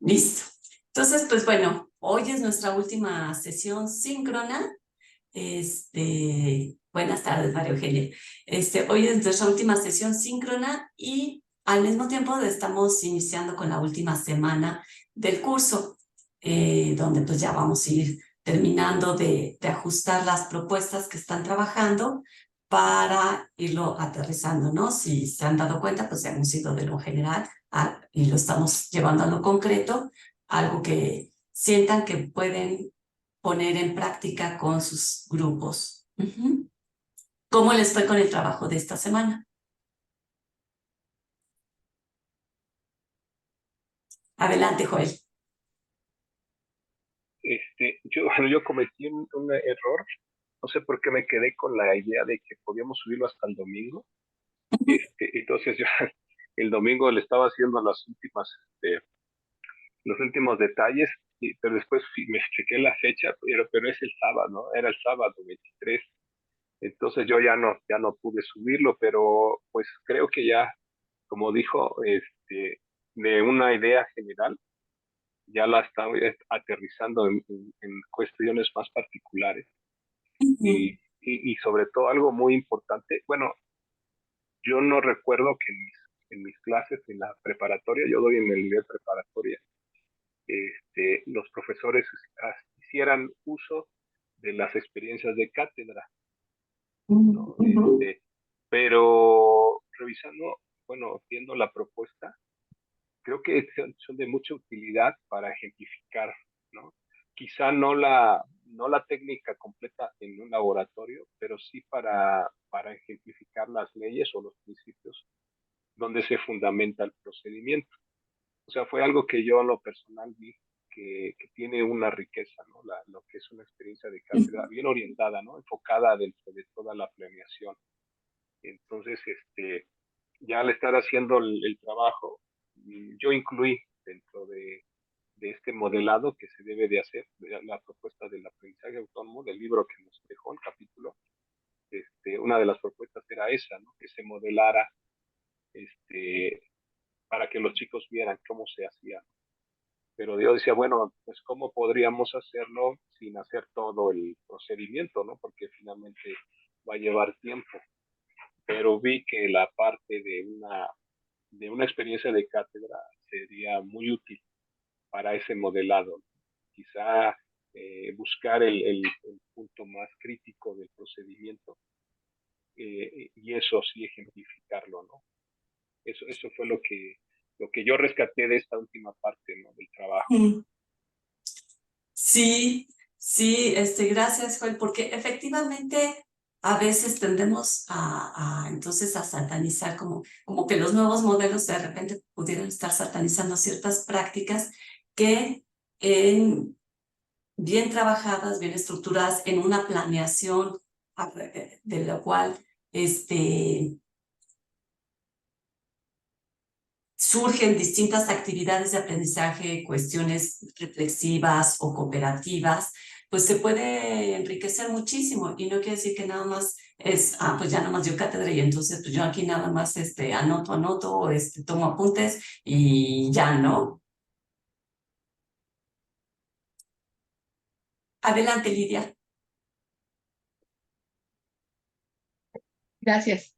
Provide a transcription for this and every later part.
Listo. Entonces, pues bueno, hoy es nuestra última sesión síncrona. Buenas tardes, María Eugenia. Hoy es nuestra última sesión síncrona y al mismo tiempo estamos iniciando con la última semana del curso, donde pues ya vamos a ir terminando de ajustar las propuestas que están trabajando para irlo aterrizando, ¿no? Si se han dado cuenta, pues hemos ido de lo general y lo estamos llevando a lo concreto, algo que sientan que pueden poner en práctica con sus grupos. ¿Cómo les fue con el trabajo de esta semana? Adelante, Joel. Yo cometí un error, no sé por qué me quedé con la idea de que podíamos subirlo hasta el domingo. Entonces yo el domingo le estaba haciendo los últimos detalles, pero después me chequé la fecha, pero es el sábado, ¿no? Era el sábado 23. Entonces yo ya no pude subirlo, pero pues creo que ya, como dijo, de una idea general, ya la estaba aterrizando en cuestiones más particulares y sobre todo algo muy importante. Bueno, yo no recuerdo que en mis clases en la preparatoria, yo doy en el nivel preparatoria, los profesores hicieran uso de las experiencias de cátedra, ¿no? Pero revisando, bueno, viendo la propuesta, creo que son de mucha utilidad para ejemplificar, ¿no? Quizá no la técnica completa en un laboratorio, pero sí para ejemplificar las leyes o los principios donde se fundamenta el procedimiento. O sea, fue algo que yo en lo personal vi que tiene una riqueza, ¿no? Lo que es una experiencia de cátedra bien orientada, ¿no? Enfocada dentro de toda la planeación. Entonces, ya al estar haciendo el trabajo, yo incluí dentro de este modelado que se debe de hacer, de la propuesta del aprendizaje autónomo, del libro que nos dejó el capítulo. Una de las propuestas era esa, ¿no? Que se modelara este, para que los chicos vieran cómo se hacía. Pero yo decía, bueno, pues cómo podríamos hacerlo sin hacer todo el procedimiento, ¿no? Porque finalmente va a llevar tiempo. Pero vi que la parte de una experiencia de cátedra sería muy útil para ese modelado. Quizá buscar el punto más crítico del procedimiento, y eso sí ejemplificarlo, ¿no? Eso fue lo que yo rescaté de esta última parte, ¿no? Del trabajo. Sí, sí, gracias, Joel, porque efectivamente a veces tendemos entonces a satanizar, como que los nuevos modelos de repente pudieran estar satanizando ciertas prácticas que bien trabajadas, bien estructuradas en una planeación de la cual surgen distintas actividades de aprendizaje, cuestiones reflexivas o cooperativas, pues se puede enriquecer muchísimo y no quiere decir que nada más es, pues ya nada más dio cátedra y entonces pues yo aquí nada más anoto, tomo apuntes y ya, ¿no? Adelante, Lidia. Gracias.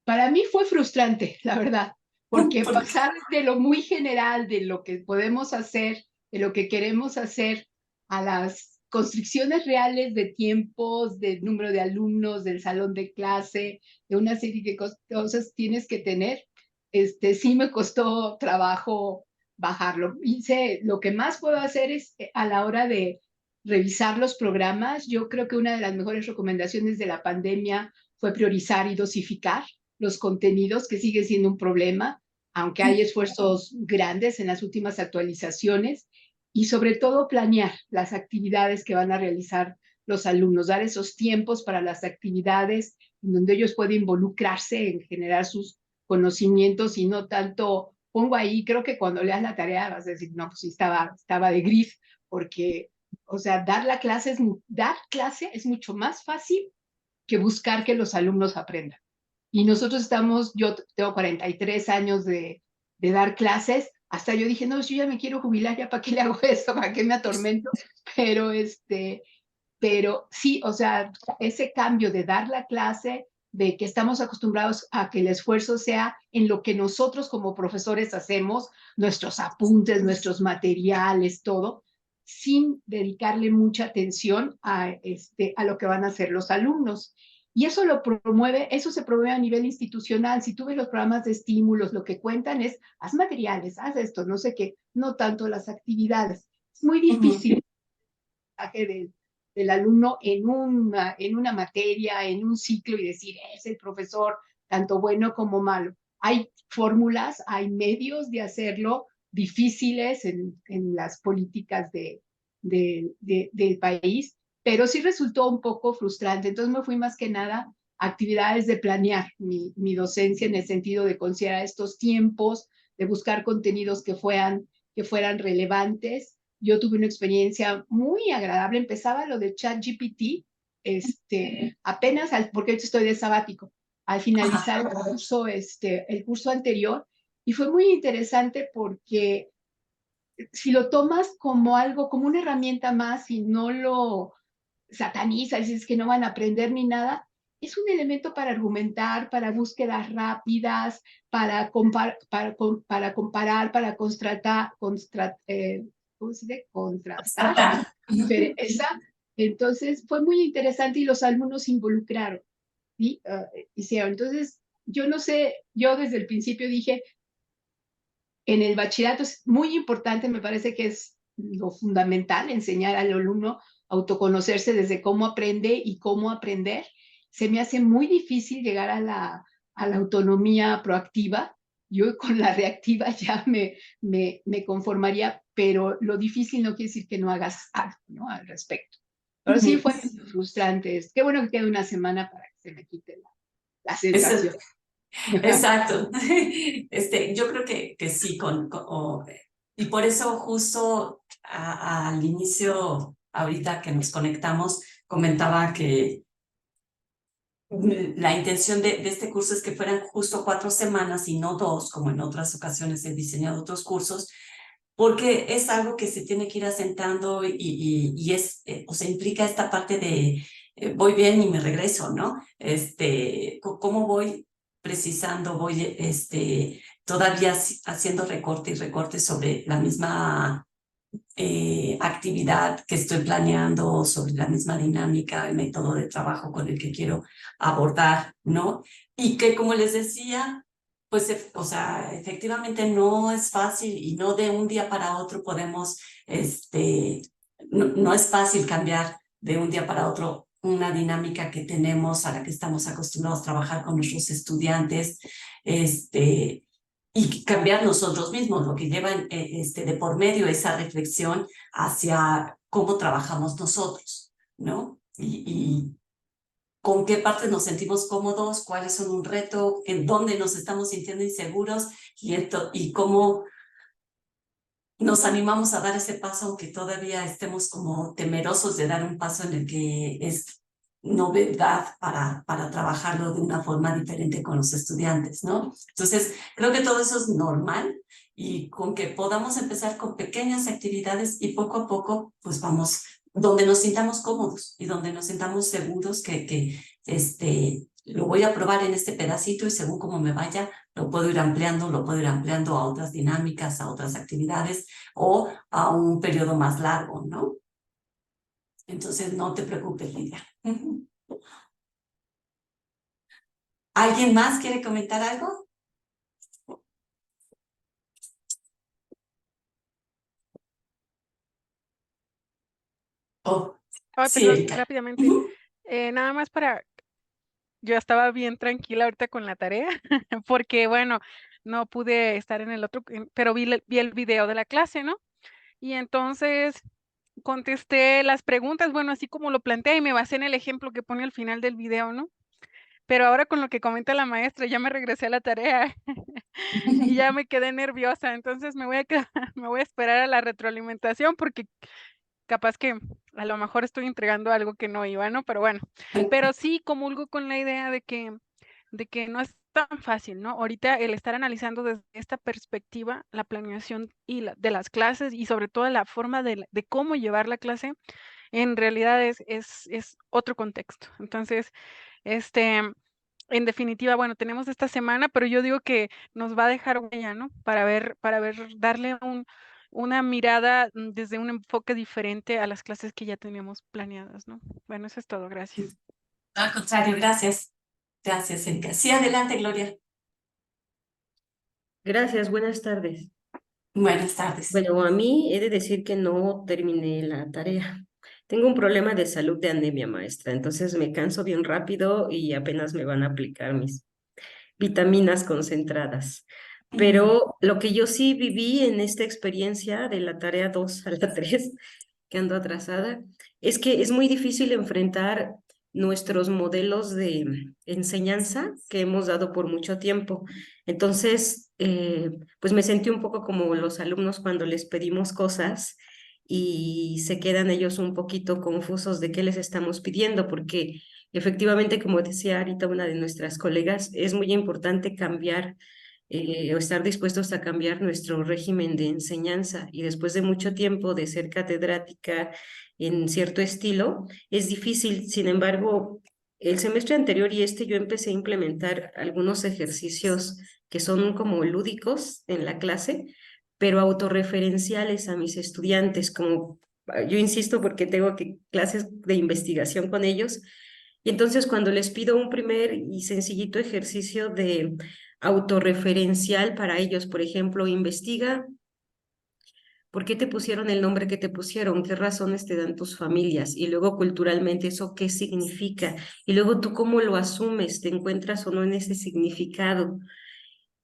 Para mí fue frustrante, la verdad, porque pasar de lo muy general, de lo que podemos hacer, de lo que queremos hacer, a las constricciones reales de tiempos, del número de alumnos, del salón de clase, de una serie de cosas tienes que tener, sí me costó trabajo bajarlo. Hice, lo que más puedo hacer es a la hora de revisar los programas, yo creo que una de las mejores recomendaciones de la pandemia fue priorizar y dosificar los contenidos, que sigue siendo un problema, aunque hay esfuerzos grandes en las últimas actualizaciones, y sobre todo planear las actividades que van a realizar los alumnos, dar esos tiempos para las actividades en donde ellos pueden involucrarse en generar sus conocimientos y no tanto pongo ahí, creo que cuando leas la tarea vas a decir, no, pues sí, estaba de gris, porque, o sea, dar clase es mucho más fácil que buscar que los alumnos aprendan. Y nosotros yo tengo 43 años de dar clases, hasta yo dije, no, yo ya me quiero jubilar, ya para qué le hago esto, para qué me atormento, pero pero sí, o sea, ese cambio de dar la clase, de que estamos acostumbrados a que el esfuerzo sea en lo que nosotros como profesores hacemos, nuestros apuntes, nuestros materiales, todo, sin dedicarle mucha atención a lo que van a hacer los alumnos. Y eso se promueve a nivel institucional. Si tú ves los programas de estímulos, lo que cuentan es, haz materiales, haz esto, no sé qué, no tanto las actividades. Es muy difícil del alumno en una materia, en un ciclo y decir, es el profesor, tanto bueno como malo. Hay fórmulas, hay medios de hacerlo difíciles en las políticas del país, pero sí resultó un poco frustrante. Entonces me fui más que nada a actividades de planear mi docencia en el sentido de considerar estos tiempos, de buscar contenidos que fueran relevantes. Yo tuve una experiencia muy agradable. Empezaba lo de ChatGPT, apenas, porque ahorita estoy de sabático, al finalizar el curso anterior, y fue muy interesante porque si lo tomas como algo, como una herramienta más y no lo satanizas, dices que no van a aprender ni nada, es un elemento para argumentar, para búsquedas rápidas, para comparar, para ¿cómo se dice? Contrastar. Entonces fue muy interesante y los alumnos se involucraron. ¿Sí? Hicieron. Entonces, yo no sé, yo desde el principio dije, en el bachillerato es muy importante, me parece que es lo fundamental, enseñar al alumno a autoconocerse desde cómo aprende y cómo aprender. Se me hace muy difícil llegar a la autonomía proactiva. Yo con la reactiva ya me conformaría, pero lo difícil no quiere decir que no hagas algo, ¿no? Al respecto. Pero sí fue frustrante. Qué bueno que quede una semana para que se me quite la sensación. Exacto. Yo creo que sí, y por eso justo al inicio, ahorita que nos conectamos, comentaba que la intención de este curso es que fueran justo 4 semanas y no 2, como en otras ocasiones he diseñado otros cursos, porque es algo que se tiene que ir asentando y o sea, implica esta parte de voy bien y me regreso, ¿no? ¿Cómo voy precisando, voy todavía haciendo recorte y recorte sobre la misma actividad que estoy planeando, sobre la misma dinámica, el método de trabajo con el que quiero abordar, ¿no? Y que, como les decía, pues, o sea, efectivamente no es fácil y no de un día para otro podemos, no es fácil cambiar de un día para otro una dinámica que tenemos, a la que estamos acostumbrados a trabajar con nuestros estudiantes, y cambiar nosotros mismos, lo que lleva de por medio esa reflexión hacia cómo trabajamos nosotros, ¿no? Y con qué partes nos sentimos cómodos, cuáles son un reto, en dónde nos estamos sintiendo inseguros y cómo nos animamos a dar ese paso, aunque todavía estemos como temerosos de dar un paso en el que es novedad para trabajarlo de una forma diferente con los estudiantes, ¿no? Entonces, creo que todo eso es normal y con que podamos empezar con pequeñas actividades y poco a poco, pues vamos, donde nos sintamos cómodos y donde nos sintamos seguros que lo voy a probar en este pedacito y según cómo me vaya, lo puedo ir ampliando a otras dinámicas, a otras actividades o a un periodo más largo, ¿no? Entonces, no te preocupes, Lidia. ¿Alguien más quiere comentar algo? Oh, sí, Perdón, Erika. rápidamente. Nada más yo estaba bien tranquila ahorita con la tarea, porque bueno, no pude estar en el otro, pero vi el video de la clase, ¿no? Y entonces contesté las preguntas, bueno, así como lo planteé y me basé en el ejemplo que pone al final del video, ¿no? Pero ahora con lo que comenta la maestra, ya me regresé a la tarea y ya me quedé nerviosa, entonces me voy a quedar, me voy a esperar a la retroalimentación porque capaz que a lo mejor estoy entregando algo que no iba, ¿no? Pero bueno, pero sí comulgo con la idea de que no es tan fácil, ¿no? Ahorita el estar analizando desde esta perspectiva, la planeación de las clases y sobre todo la forma de cómo llevar la clase, en realidad es otro contexto. Entonces, en definitiva, bueno, tenemos esta semana, pero yo digo que nos va a dejar huella, ¿no? Para ver, darle una mirada desde un enfoque diferente a las clases que ya teníamos planeadas, ¿no? Bueno, eso es todo, gracias. Al contrario, gracias. Gracias, Erika. Sí, adelante, Gloria. Gracias, buenas tardes. Buenas tardes. Bueno, a mí he de decir que no terminé la tarea. Tengo un problema de salud de anemia, maestra, entonces me canso bien rápido y apenas me van a aplicar mis vitaminas concentradas. Pero lo que yo sí viví en esta experiencia de la tarea 2 a la 3, que ando atrasada, es que es muy difícil enfrentar nuestros modelos de enseñanza que hemos dado por mucho tiempo. Entonces, pues me sentí un poco como los alumnos cuando les pedimos cosas y se quedan ellos un poquito confusos de qué les estamos pidiendo, porque efectivamente, como decía ahorita una de nuestras colegas, es muy importante cambiar o estar dispuestos a cambiar nuestro régimen de enseñanza. Y después de mucho tiempo de ser catedrática en cierto estilo, es difícil. Sin embargo, el semestre anterior y yo empecé a implementar algunos ejercicios que son como lúdicos en la clase, pero autorreferenciales a mis estudiantes, como yo insisto porque tengo clases de investigación con ellos. Y entonces cuando les pido un primer y sencillito ejercicio de autorreferencial para ellos, por ejemplo, investiga por qué te pusieron el nombre que te pusieron, qué razones te dan tus familias y luego culturalmente eso qué significa y luego tú cómo lo asumes, te encuentras o no en ese significado.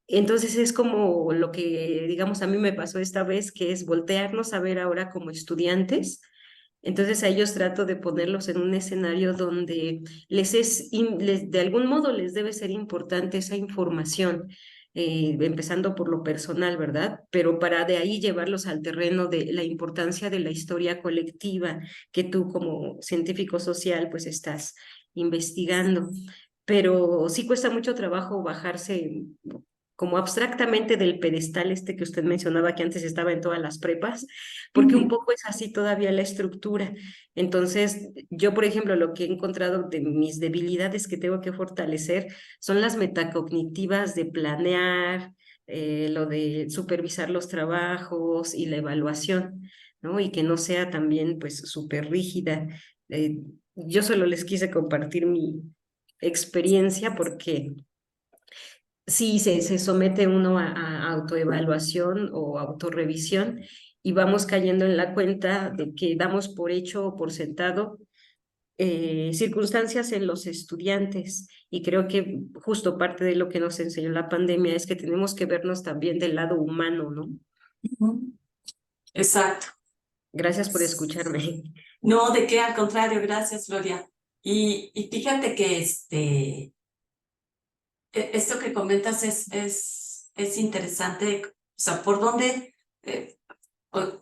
Entonces es como lo que, digamos, a mí me pasó esta vez, que es voltearnos a ver ahora como estudiantes. Entonces a ellos trato de ponerlos en un escenario donde de algún modo les debe ser importante esa información, empezando por lo personal, ¿verdad? Pero para de ahí llevarlos al terreno de la importancia de la historia colectiva que tú como científico social pues estás investigando. Pero sí cuesta mucho trabajo bajarse como abstractamente del pedestal que usted mencionaba que antes estaba en todas las prepas, porque un poco es así todavía la estructura. Entonces, yo, por ejemplo, lo que he encontrado de mis debilidades que tengo que fortalecer son las metacognitivas de planear, lo de supervisar los trabajos y la evaluación, ¿no? Y que no sea también, pues, súper rígida. Yo solo les quise compartir mi experiencia porque sí, se somete uno a autoevaluación o autorrevisión y vamos cayendo en la cuenta de que damos por hecho o por sentado circunstancias en los estudiantes. Y creo que justo parte de lo que nos enseñó la pandemia es que tenemos que vernos también del lado humano, ¿no? Exacto. Gracias por escucharme. No, de qué, al contrario, gracias, Gloria. Y fíjate que esto que comentas es interesante, o sea, por dónde,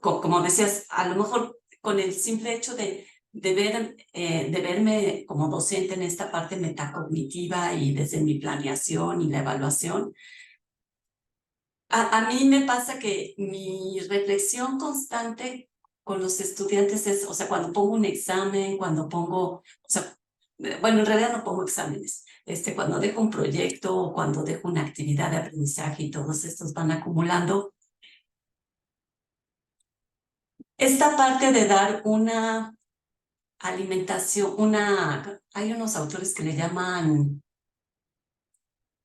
como decías, a lo mejor con el simple hecho de verme como docente en esta parte metacognitiva y desde mi planeación y la evaluación, a mí me pasa que mi reflexión constante con los estudiantes es, o sea, cuando pongo un examen, cuando pongo, o sea, bueno, en realidad no pongo exámenes, cuando dejo un proyecto o cuando dejo una actividad de aprendizaje y todos estos van acumulando, esta parte de dar una alimentación, hay unos autores que le llaman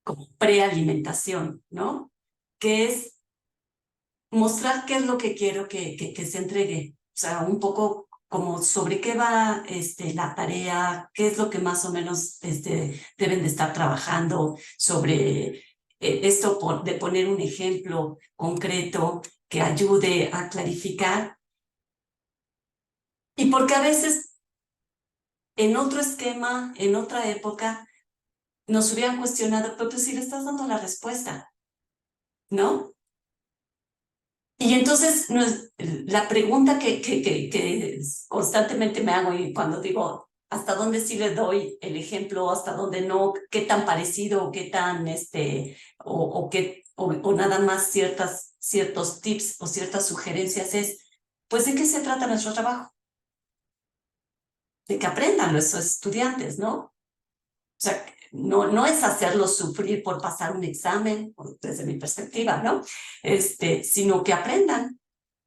como prealimentación, ¿no? Que es mostrar qué es lo que quiero que se entregue. O sea, un poco como sobre qué va la tarea, qué es lo que más o menos deben de estar trabajando, sobre esto de poner un ejemplo concreto que ayude a clarificar. Y porque a veces en otro esquema, en otra época, nos hubieran cuestionado, pero pues si le estás dando la respuesta, ¿no? Y entonces la pregunta que constantemente me hago y cuando digo, hasta dónde sí le doy el ejemplo, hasta dónde no, qué tan parecido, o qué tan, o nada más ciertos tips o ciertas sugerencias es, pues, ¿de qué se trata nuestro trabajo? De que aprendan los estudiantes, ¿no? O sea, no es hacerlos sufrir por pasar un examen, desde mi perspectiva, ¿no? Sino que aprendan.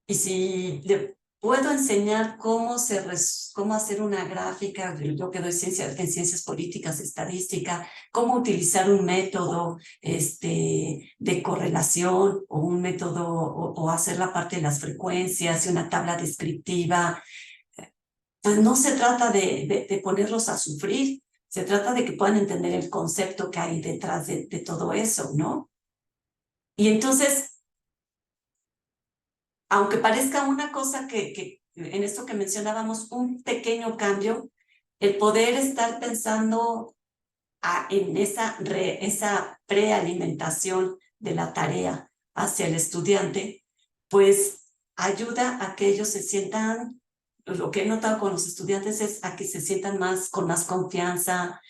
Y si le puedo enseñar cómo hacer una gráfica, yo que doy en ciencias políticas, estadística, cómo utilizar un método de correlación o un método, o hacer la parte de las frecuencias y una tabla descriptiva, pues no se trata de ponerlos a sufrir, se trata de que puedan entender el concepto que hay detrás de todo eso, ¿no? Y entonces, aunque parezca una cosa que en esto que mencionábamos, un pequeño cambio, el poder estar pensando en esa prealimentación de la tarea hacia el estudiante, pues ayuda a que ellos se sientan, lo que he notado con los estudiantes es a que se sientan con más confianza,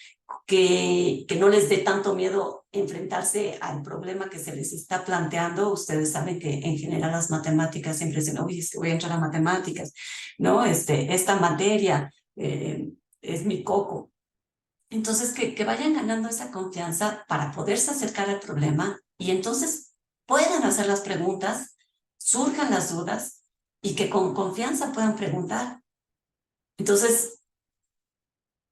que no les dé tanto miedo enfrentarse al problema que se les está planteando. Ustedes saben que en general las matemáticas siempre dicen, oye, es que voy a entrar a matemáticas, ¿no? Esta materia es mi coco. Entonces, que vayan ganando esa confianza para poderse acercar al problema y entonces puedan hacer las preguntas, surjan las dudas y que con confianza puedan preguntar. Entonces,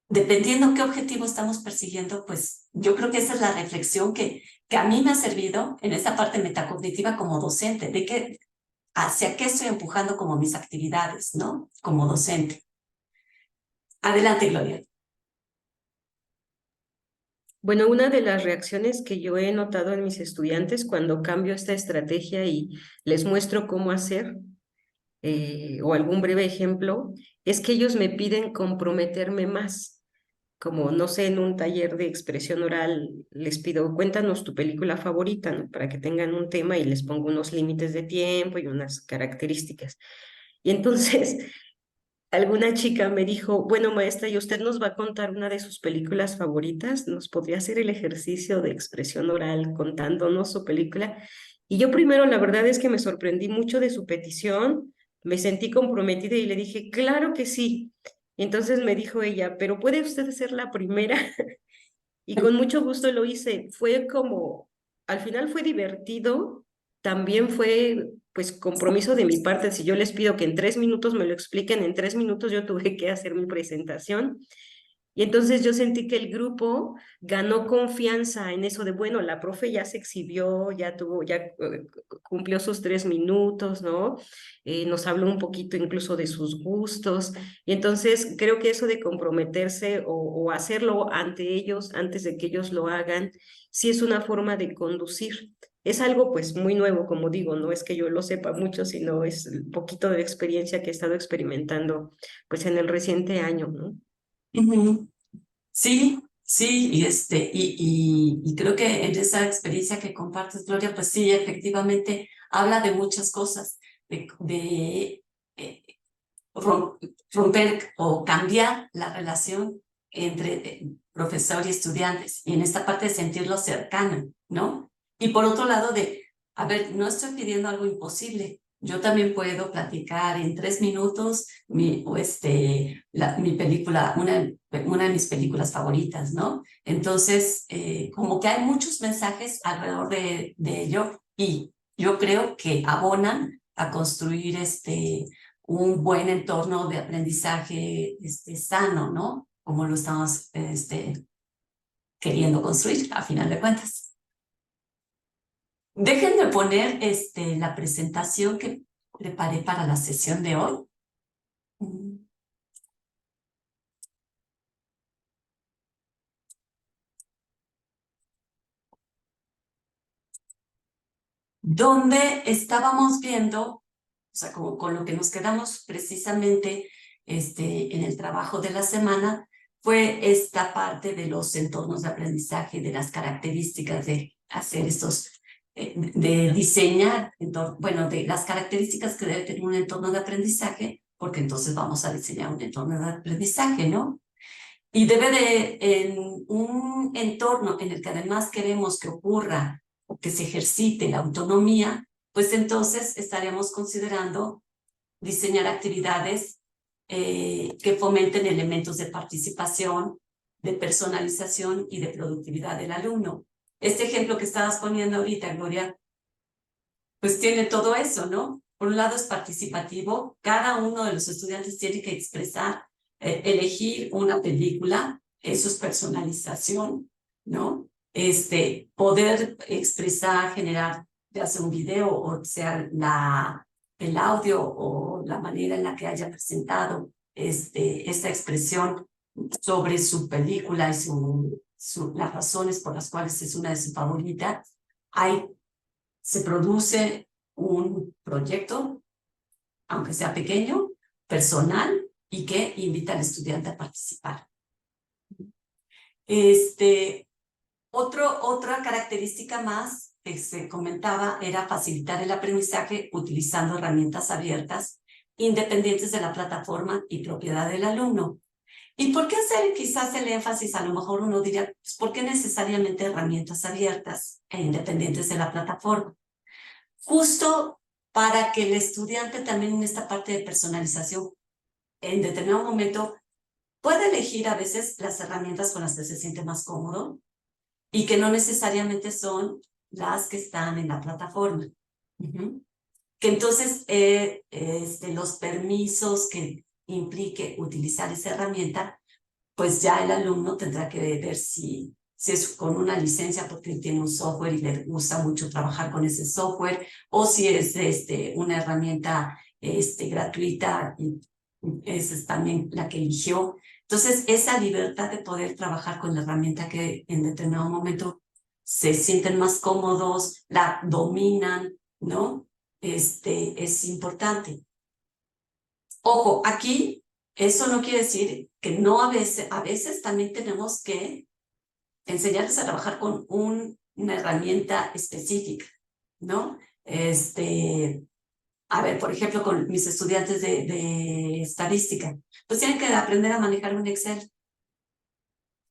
dependiendo qué objetivo estamos persiguiendo, pues yo creo que esa es la reflexión que a mí me ha servido en esa parte metacognitiva como docente, de que hacia qué estoy empujando como mis actividades, ¿no? Como docente. Adelante, Gloria. Bueno, una de las reacciones que yo he notado en mis estudiantes cuando cambio esta estrategia y les muestro cómo hacer, o algún breve ejemplo, es que ellos me piden comprometerme más. Como, no sé, en un taller de expresión oral les pido, cuéntanos tu película favorita, ¿no? Para que tengan un tema y les pongo unos límites de tiempo y unas características. Y entonces alguna chica me dijo, bueno, maestra, ¿y usted nos va a contar una de sus películas favoritas? ¿Nos podría hacer el ejercicio de expresión oral contándonos su película? Y yo primero, la verdad es que me sorprendí mucho de su petición, me sentí comprometida y le dije, claro que sí. Y entonces me dijo ella, pero ¿puede usted ser la primera? Y con mucho gusto lo hice. Fue como, al final fue divertido, también fue pues compromiso de mi parte. Si yo les pido que en 3 minutos me lo expliquen, en 3 minutos yo tuve que hacer mi presentación. Y entonces yo sentí que el grupo ganó confianza en eso de, bueno, la profe ya se exhibió, ya cumplió sus 3 minutos, ¿no? Nos habló un poquito incluso de sus gustos. Y entonces creo que eso de comprometerse o hacerlo ante ellos, antes de que ellos lo hagan, sí es una forma de conducir. Es algo pues muy nuevo, como digo, no es que yo lo sepa mucho, sino es un poquito de experiencia que he estado experimentando pues en el reciente año, ¿no? Sí, sí, y creo que en esa experiencia que compartes, Gloria, pues sí, efectivamente habla de muchas cosas, de romper o cambiar la relación entre profesor y estudiantes, y en esta parte de sentirlo cercano, ¿no? Y por otro lado a ver, no estoy pidiendo algo imposible, yo también puedo platicar en 3 minutos mi película, una de mis películas favoritas, ¿no? Entonces, como que hay muchos mensajes alrededor de ello y yo creo que abonan a construir un buen entorno de aprendizaje sano, ¿no? Como lo estamos queriendo construir, a final de cuentas. Déjenme poner la presentación que preparé para la sesión de hoy. Donde estábamos viendo, o sea, con lo que nos quedamos precisamente en el trabajo de la semana, fue esta parte de los entornos de aprendizaje, de las características de hacer de diseñar, bueno, de las características que debe tener un entorno de aprendizaje, porque entonces vamos a diseñar un entorno de aprendizaje, ¿no? Y debe de, en un entorno en el que además queremos que ocurra o que se ejercite la autonomía, pues entonces estaremos considerando diseñar actividades que fomenten elementos de participación, de personalización y de productividad del alumno. Este ejemplo que estabas poniendo ahorita, Gloria, pues tiene todo eso, ¿no? Por un lado es participativo, cada uno de los estudiantes tiene que expresar, elegir una película, eso es personalización, ¿no? Poder expresar, generar, ya sea un video o sea el audio o la manera en la que haya presentado esta expresión sobre su película y las razones por las cuales es una de sus favoritas. Se produce un proyecto, aunque sea pequeño, personal, y que invita al estudiante a participar. Otra característica más que se comentaba era facilitar el aprendizaje utilizando herramientas abiertas, independientes de la plataforma y propiedad del alumno. ¿Y por qué hacer quizás el énfasis? A lo mejor uno diría, pues, ¿por qué necesariamente herramientas abiertas e independientes de la plataforma? Justo para que el estudiante también en esta parte de personalización, en determinado momento, pueda elegir a veces las herramientas con las que se siente más cómodo y que no necesariamente son las que están en la plataforma. Que entonces los permisos que implique utilizar esa herramienta, pues ya el alumno tendrá que ver si es con una licencia porque tiene un software y le gusta mucho trabajar con ese software, o si es una herramienta gratuita y esa es también la que eligió. Entonces, esa libertad de poder trabajar con la herramienta que en determinado momento se sienten más cómodos, la dominan, ¿no? Es importante. Ojo, aquí eso no quiere decir que no a veces también tenemos que enseñarles a trabajar con una herramienta específica, ¿no? A ver, por ejemplo, con mis estudiantes de estadística, pues tienen que aprender a manejar un Excel.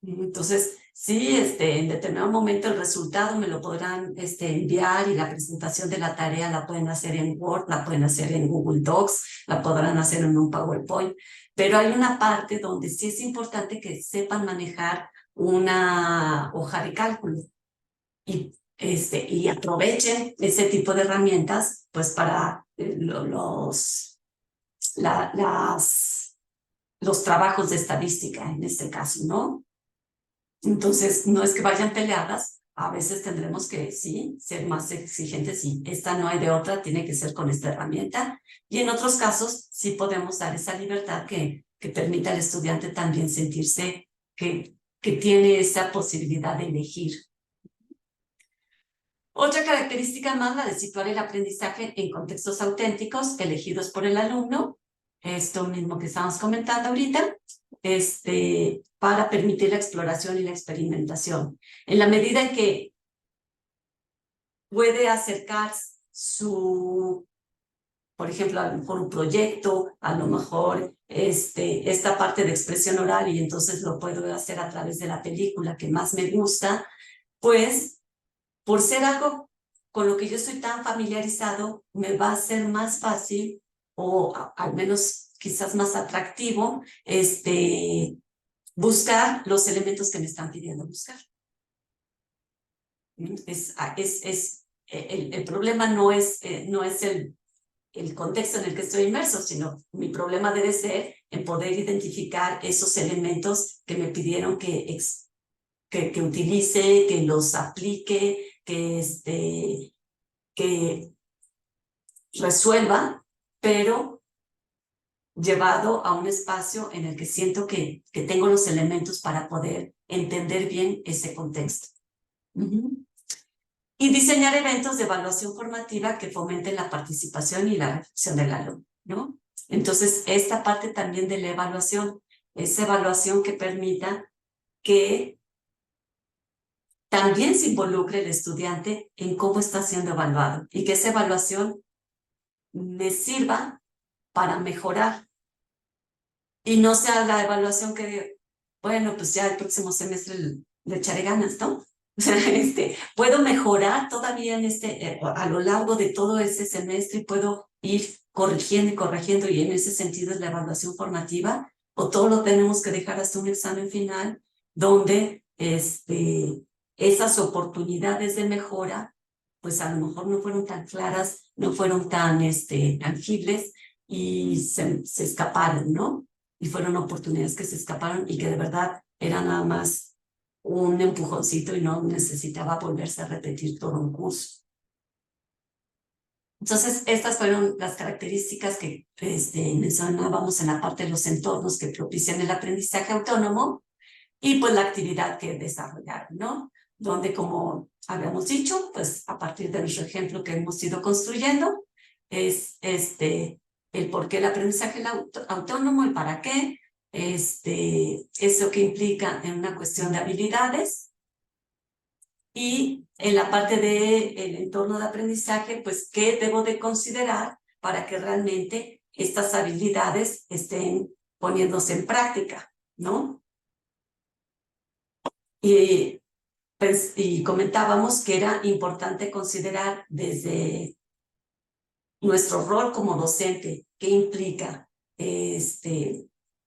Entonces, sí, en determinado momento el resultado me lo podrán enviar y la presentación de la tarea la pueden hacer en Word, la pueden hacer en Google Docs, la podrán hacer en un PowerPoint, pero hay una parte donde sí es importante que sepan manejar una hoja de cálculo y aprovechen ese tipo de herramientas pues para los trabajos de estadística en este caso, ¿no? Entonces, no es que vayan peleadas, a veces tendremos que, sí, ser más exigentes y esta no hay de otra, tiene que ser con esta herramienta. Y en otros casos, sí podemos dar esa libertad que permita al estudiante también sentirse que tiene esa posibilidad de elegir. Otra característica más, la de situar el aprendizaje en contextos auténticos elegidos por el alumno, esto mismo que estamos comentando ahorita, para permitir la exploración y la experimentación. En la medida en que puede acercar por ejemplo, a lo mejor un proyecto, a lo mejor esta parte de expresión oral y entonces lo puedo hacer a través de la película que más me gusta, pues por ser algo con lo que yo estoy tan familiarizado, me va a ser más fácil o al menos quizás más atractivo buscar los elementos que me están pidiendo buscar. El problema no es el contexto en el que estoy inmerso, sino mi problema debe ser en poder identificar esos elementos que me pidieron que utilice, que los aplique, que resuelva, pero llevado a un espacio en el que siento que tengo los elementos para poder entender bien ese contexto. Y diseñar eventos de evaluación formativa que fomenten la participación y la reflexión del alumno, ¿no? Entonces, esta parte también de la evaluación, esa evaluación que permita que también se involucre el estudiante en cómo está siendo evaluado y que esa evaluación me sirva para mejorar y no sea la evaluación que bueno, pues ya el próximo semestre le echaré ganas, ¿no? O sea, puedo mejorar todavía en a lo largo de todo ese semestre y puedo ir corrigiendo y corrigiendo, y en ese sentido es la evaluación formativa, o todo lo tenemos que dejar hasta un examen final donde esas oportunidades de mejora pues a lo mejor no fueron tan claras, no fueron tan tangibles y se escaparon, ¿no? Y fueron oportunidades que se escaparon y que de verdad era nada más un empujoncito y no necesitaba volverse a repetir todo un curso. Entonces, estas fueron las características que mencionábamos en la parte de los entornos que propician el aprendizaje autónomo y pues la actividad que desarrollaron, ¿no? Donde, como habíamos dicho, pues a partir de nuestro ejemplo que hemos ido construyendo, es el por qué el aprendizaje autónomo, el para qué, eso que implica en una cuestión de habilidades, y en la parte del entorno de aprendizaje, pues qué debo de considerar para que realmente estas habilidades estén poniéndose en práctica, ¿no? Y comentábamos que era importante considerar desde nuestro rol como docente qué implica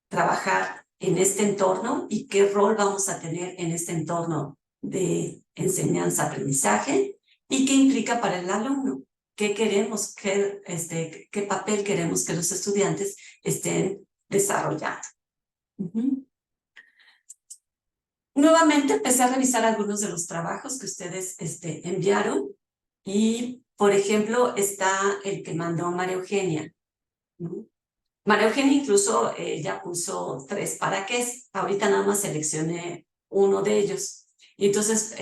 trabajar en este entorno y qué rol vamos a tener en este entorno de enseñanza-aprendizaje y qué implica para el alumno, qué queremos, qué papel queremos que los estudiantes estén desarrollando. Nuevamente empecé a revisar algunos de los trabajos que ustedes enviaron y, por ejemplo, está el que mandó María Eugenia, ¿no? María Eugenia incluso ya puso 3 para qué. Ahorita nada más seleccioné uno de ellos. Y entonces,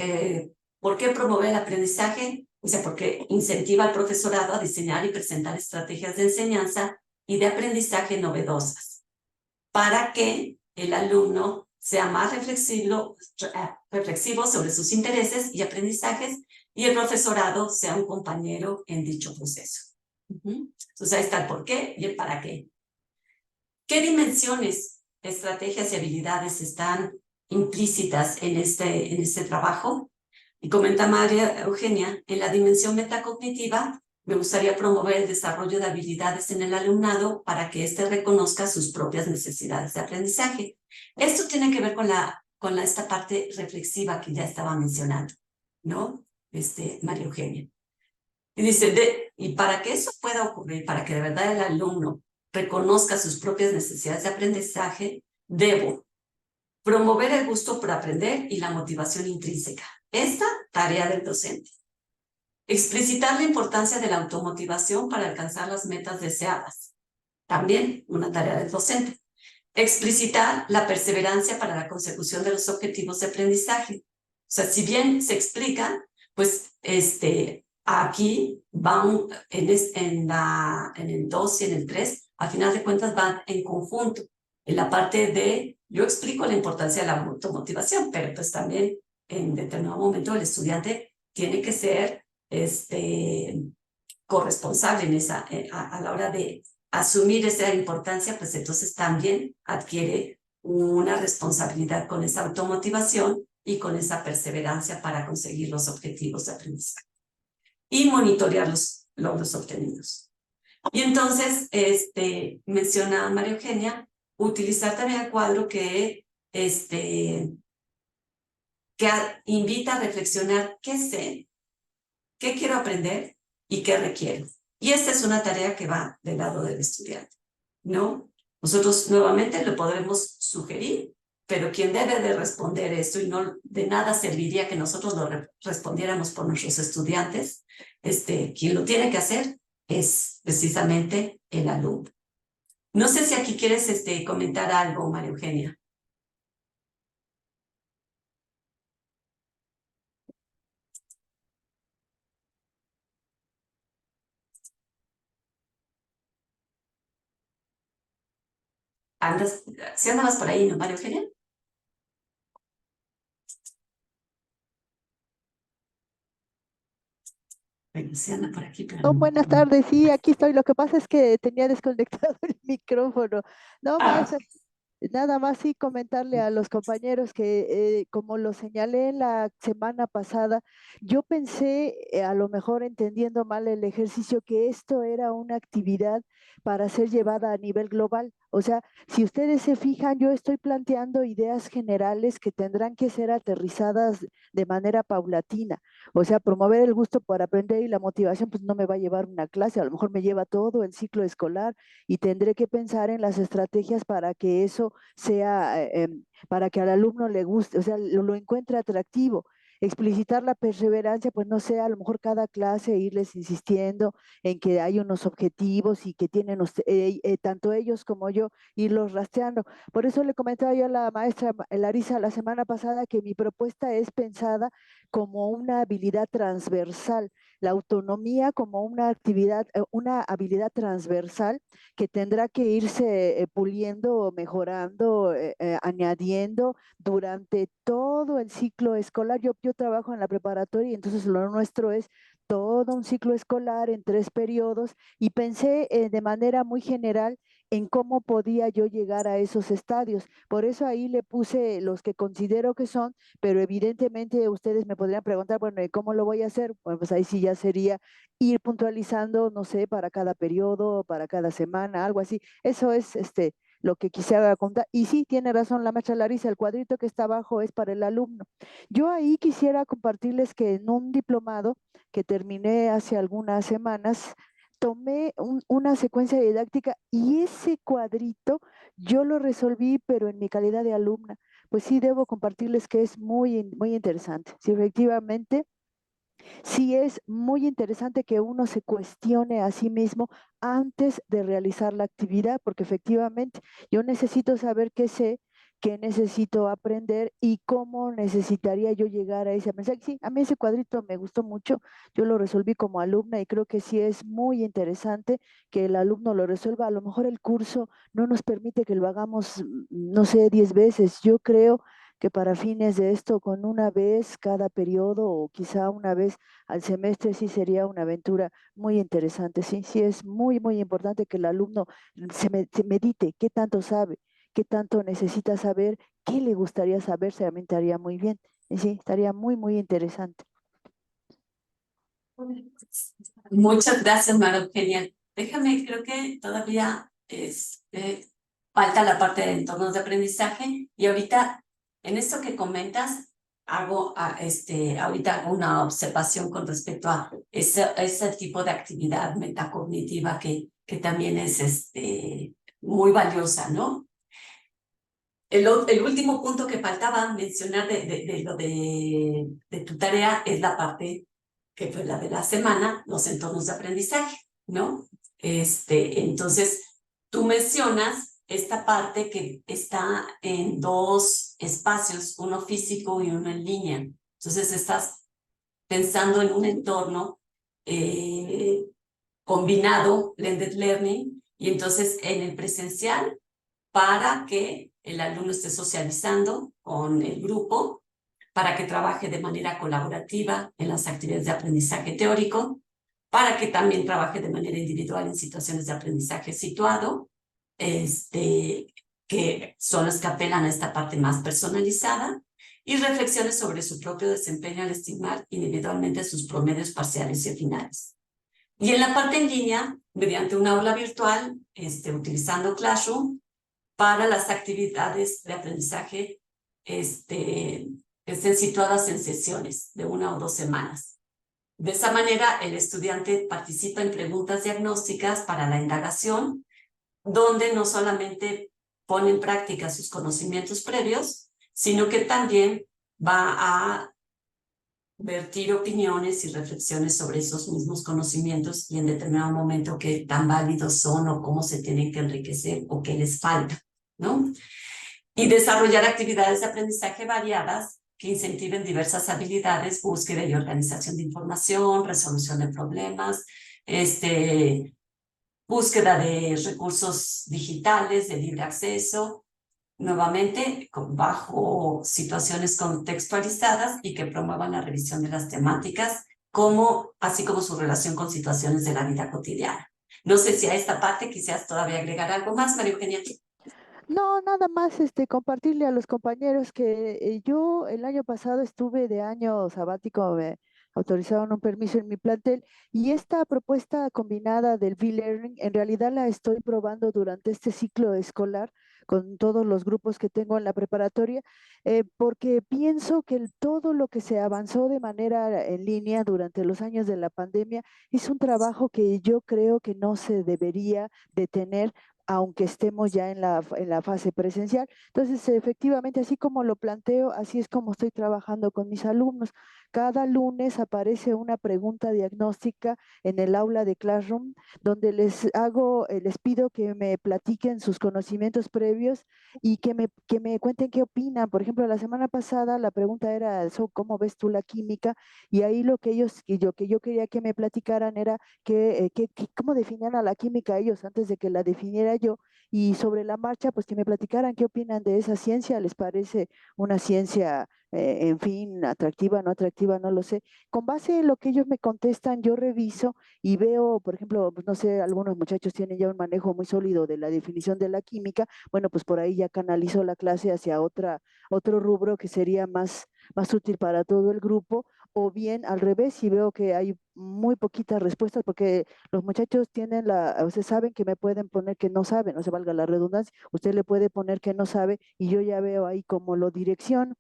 ¿por qué promover el aprendizaje? O sea, porque incentiva al profesorado a diseñar y presentar estrategias de enseñanza y de aprendizaje novedosas para que el alumno sea más reflexivo sobre sus intereses y aprendizajes y el profesorado sea un compañero en dicho proceso. Entonces ahí está el por qué y el para qué. ¿Qué dimensiones, estrategias y habilidades están implícitas en este trabajo? Y comenta María Eugenia, en la dimensión metacognitiva, me gustaría promover el desarrollo de habilidades en el alumnado para que éste reconozca sus propias necesidades de aprendizaje. Esto tiene que ver con esta parte reflexiva que ya estaba mencionando, ¿no? María Eugenia. Y dice, y para que eso pueda ocurrir, para que de verdad el alumno reconozca sus propias necesidades de aprendizaje, debo promover el gusto por aprender y la motivación intrínseca. Esta tarea del docente. Explicitar la importancia de la automotivación para alcanzar las metas deseadas. También una tarea del docente. Explicitar la perseverancia para la consecución de los objetivos de aprendizaje. O sea, si bien se explica, pues aquí van en el 2 y en el 3, al final de cuentas van en conjunto. En la parte de, yo explico la importancia de la automotivación, pero pues también en determinado momento el estudiante tiene que ser corresponsable a la hora de asumir esa importancia, pues entonces también adquiere una responsabilidad con esa automotivación y con esa perseverancia para conseguir los objetivos de aprendizaje y monitorear los logros obtenidos. Y entonces, menciona María Eugenia, utilizar también el cuadro que invita a reflexionar qué sé, qué quiero aprender y qué requiero. Y esta es una tarea que va del lado del estudiante, ¿no? Nosotros nuevamente le podremos sugerir, pero quien debe de responder esto, y no de nada serviría que nosotros lo respondiéramos por nuestros estudiantes, quien lo tiene que hacer es precisamente el alumno. No sé si aquí quieres comentar algo, María Eugenia. ¿Sí andabas por ahí, no, María Eugenia? Bueno, sí anda por aquí, pero Oh, no. buenas tardes, sí, aquí estoy. Lo que pasa es que tenía desconectado el micrófono. No, Ah, maestra, Nada más sí comentarle a los compañeros que, como lo señalé la semana pasada, yo pensé, a lo mejor entendiendo mal el ejercicio, que esto era una actividad para ser llevada a nivel global. O sea, si ustedes se fijan, yo estoy planteando ideas generales que tendrán que ser aterrizadas de manera paulatina. O sea, promover el gusto por aprender y la motivación, pues no me va a llevar una clase, a lo mejor me lleva todo el ciclo escolar y tendré que pensar en las estrategias para que eso sea, para que al alumno le guste, o sea, lo encuentre atractivo. Explicitar la perseverancia, pues no sé, a lo mejor cada clase irles insistiendo en que hay unos objetivos y que tienen tanto ellos como yo irlos rastreando. Por eso le comentaba yo a la maestra Larisa la semana pasada que mi propuesta es pensada como una habilidad transversal, la autonomía como una actividad, una habilidad transversal que tendrá que irse puliendo, mejorando, añadiendo durante todo el ciclo escolar. Yo trabajo en la preparatoria y entonces lo nuestro es todo un ciclo escolar en 3 periodos y pensé de manera muy general en cómo podía yo llegar a esos estadios. Por eso ahí le puse los que considero que son, pero evidentemente ustedes me podrían preguntar, bueno, ¿y cómo lo voy a hacer? Bueno, pues ahí sí ya sería ir puntualizando, no sé, para cada periodo, para cada semana, algo así. Eso es lo que quisiera contar. Y sí, tiene razón la maestra Larisa, el cuadrito que está abajo es para el alumno. Yo ahí quisiera compartirles que en un diplomado que terminé hace algunas semanas, tomé una secuencia didáctica y ese cuadrito yo lo resolví, pero en mi calidad de alumna. Pues sí, debo compartirles que es muy interesante. Sí, efectivamente, sí es muy interesante que uno se cuestione a sí mismo antes de realizar la actividad, porque efectivamente yo necesito saber qué sé, qué necesito aprender y cómo necesitaría yo llegar a ese aprendizaje. Sí, a mí ese cuadrito me gustó mucho, yo lo resolví como alumna y creo que sí es muy interesante que el alumno lo resuelva. A lo mejor el curso no nos permite que lo hagamos, no sé, 10 veces. Yo creo que para fines de esto, con una vez cada periodo o quizá una vez al semestre, sí sería una aventura muy interesante. Sí, sí es muy importante que el alumno se medite qué tanto sabe, qué tanto necesita saber, qué le gustaría saber, se estaría muy bien. Y sí, estaría muy interesante. Muchas gracias, María Eugenia. Déjame, creo que todavía falta la parte de entornos de aprendizaje y ahorita, en esto que comentas, ahorita hago una observación con respecto a ese tipo de actividad metacognitiva que también es muy valiosa, ¿no? El último punto que faltaba mencionar de lo de tu tarea es la parte que fue la de la semana, los entornos de aprendizaje, ¿no? Entonces, tú mencionas esta parte que está en 2 espacios, uno físico y uno en línea. Entonces, estás pensando en un entorno combinado, blended learning, y entonces en el presencial para que el alumno esté socializando con el grupo, para que trabaje de manera colaborativa en las actividades de aprendizaje teórico, para que también trabaje de manera individual en situaciones de aprendizaje situado, que son las que apelan a esta parte más personalizada, y reflexiones sobre su propio desempeño al estimar individualmente sus promedios parciales y finales. Y en la parte en línea, mediante una aula virtual, utilizando Classroom, para las actividades de aprendizaje que estén situadas en sesiones de 1 o 2 semanas. De esa manera, el estudiante participa en preguntas diagnósticas para la indagación, donde no solamente pone en práctica sus conocimientos previos, sino que también va a vertir opiniones y reflexiones sobre esos mismos conocimientos y en determinado momento qué tan válidos son o cómo se tienen que enriquecer o qué les falta, ¿no? Y desarrollar actividades de aprendizaje variadas que incentiven diversas habilidades, búsqueda y organización de información, resolución de problemas, búsqueda de recursos digitales de libre acceso, nuevamente bajo situaciones contextualizadas y que promuevan la revisión de las temáticas, así como su relación con situaciones de la vida cotidiana. No sé si a esta parte quisieras todavía agregar algo más, María Eugenia. No, nada más compartirle a los compañeros que yo el año pasado estuve de año sabático, me autorizaron un permiso en mi plantel y esta propuesta combinada del V-Learning en realidad la estoy probando durante este ciclo escolar con todos los grupos que tengo en la preparatoria, porque pienso que todo lo que se avanzó de manera en línea durante los años de la pandemia es un trabajo que yo creo que no se debería detener aunque estemos ya en la fase presencial. Entonces, efectivamente, así como lo planteo, así es como estoy trabajando con mis alumnos. Cada lunes aparece una pregunta diagnóstica en el aula de Classroom, donde les pido que me platiquen sus conocimientos previos y que me cuenten qué opinan. Por ejemplo, la semana pasada la pregunta era, ¿cómo ves tú la química? Y ahí lo que yo quería que me platicaran era cómo definían a la química ellos antes de que la definiera yo, y sobre la marcha, pues que me platicaran qué opinan de esa ciencia, les parece una ciencia, en fin, atractiva, no atractiva, no lo sé. Con base en lo que ellos me contestan, yo reviso y veo, por ejemplo, pues no sé, algunos muchachos tienen ya un manejo muy sólido de la definición de la química, bueno, pues por ahí ya canalizo la clase hacia otro rubro que sería más útil para todo el grupo, o bien al revés, si veo que hay muy poquitas respuestas, porque los muchachos ustedes saben que me pueden poner que no saben, no se valga la redundancia, usted le puede poner que no sabe y yo ya veo ahí cómo lo direcciono.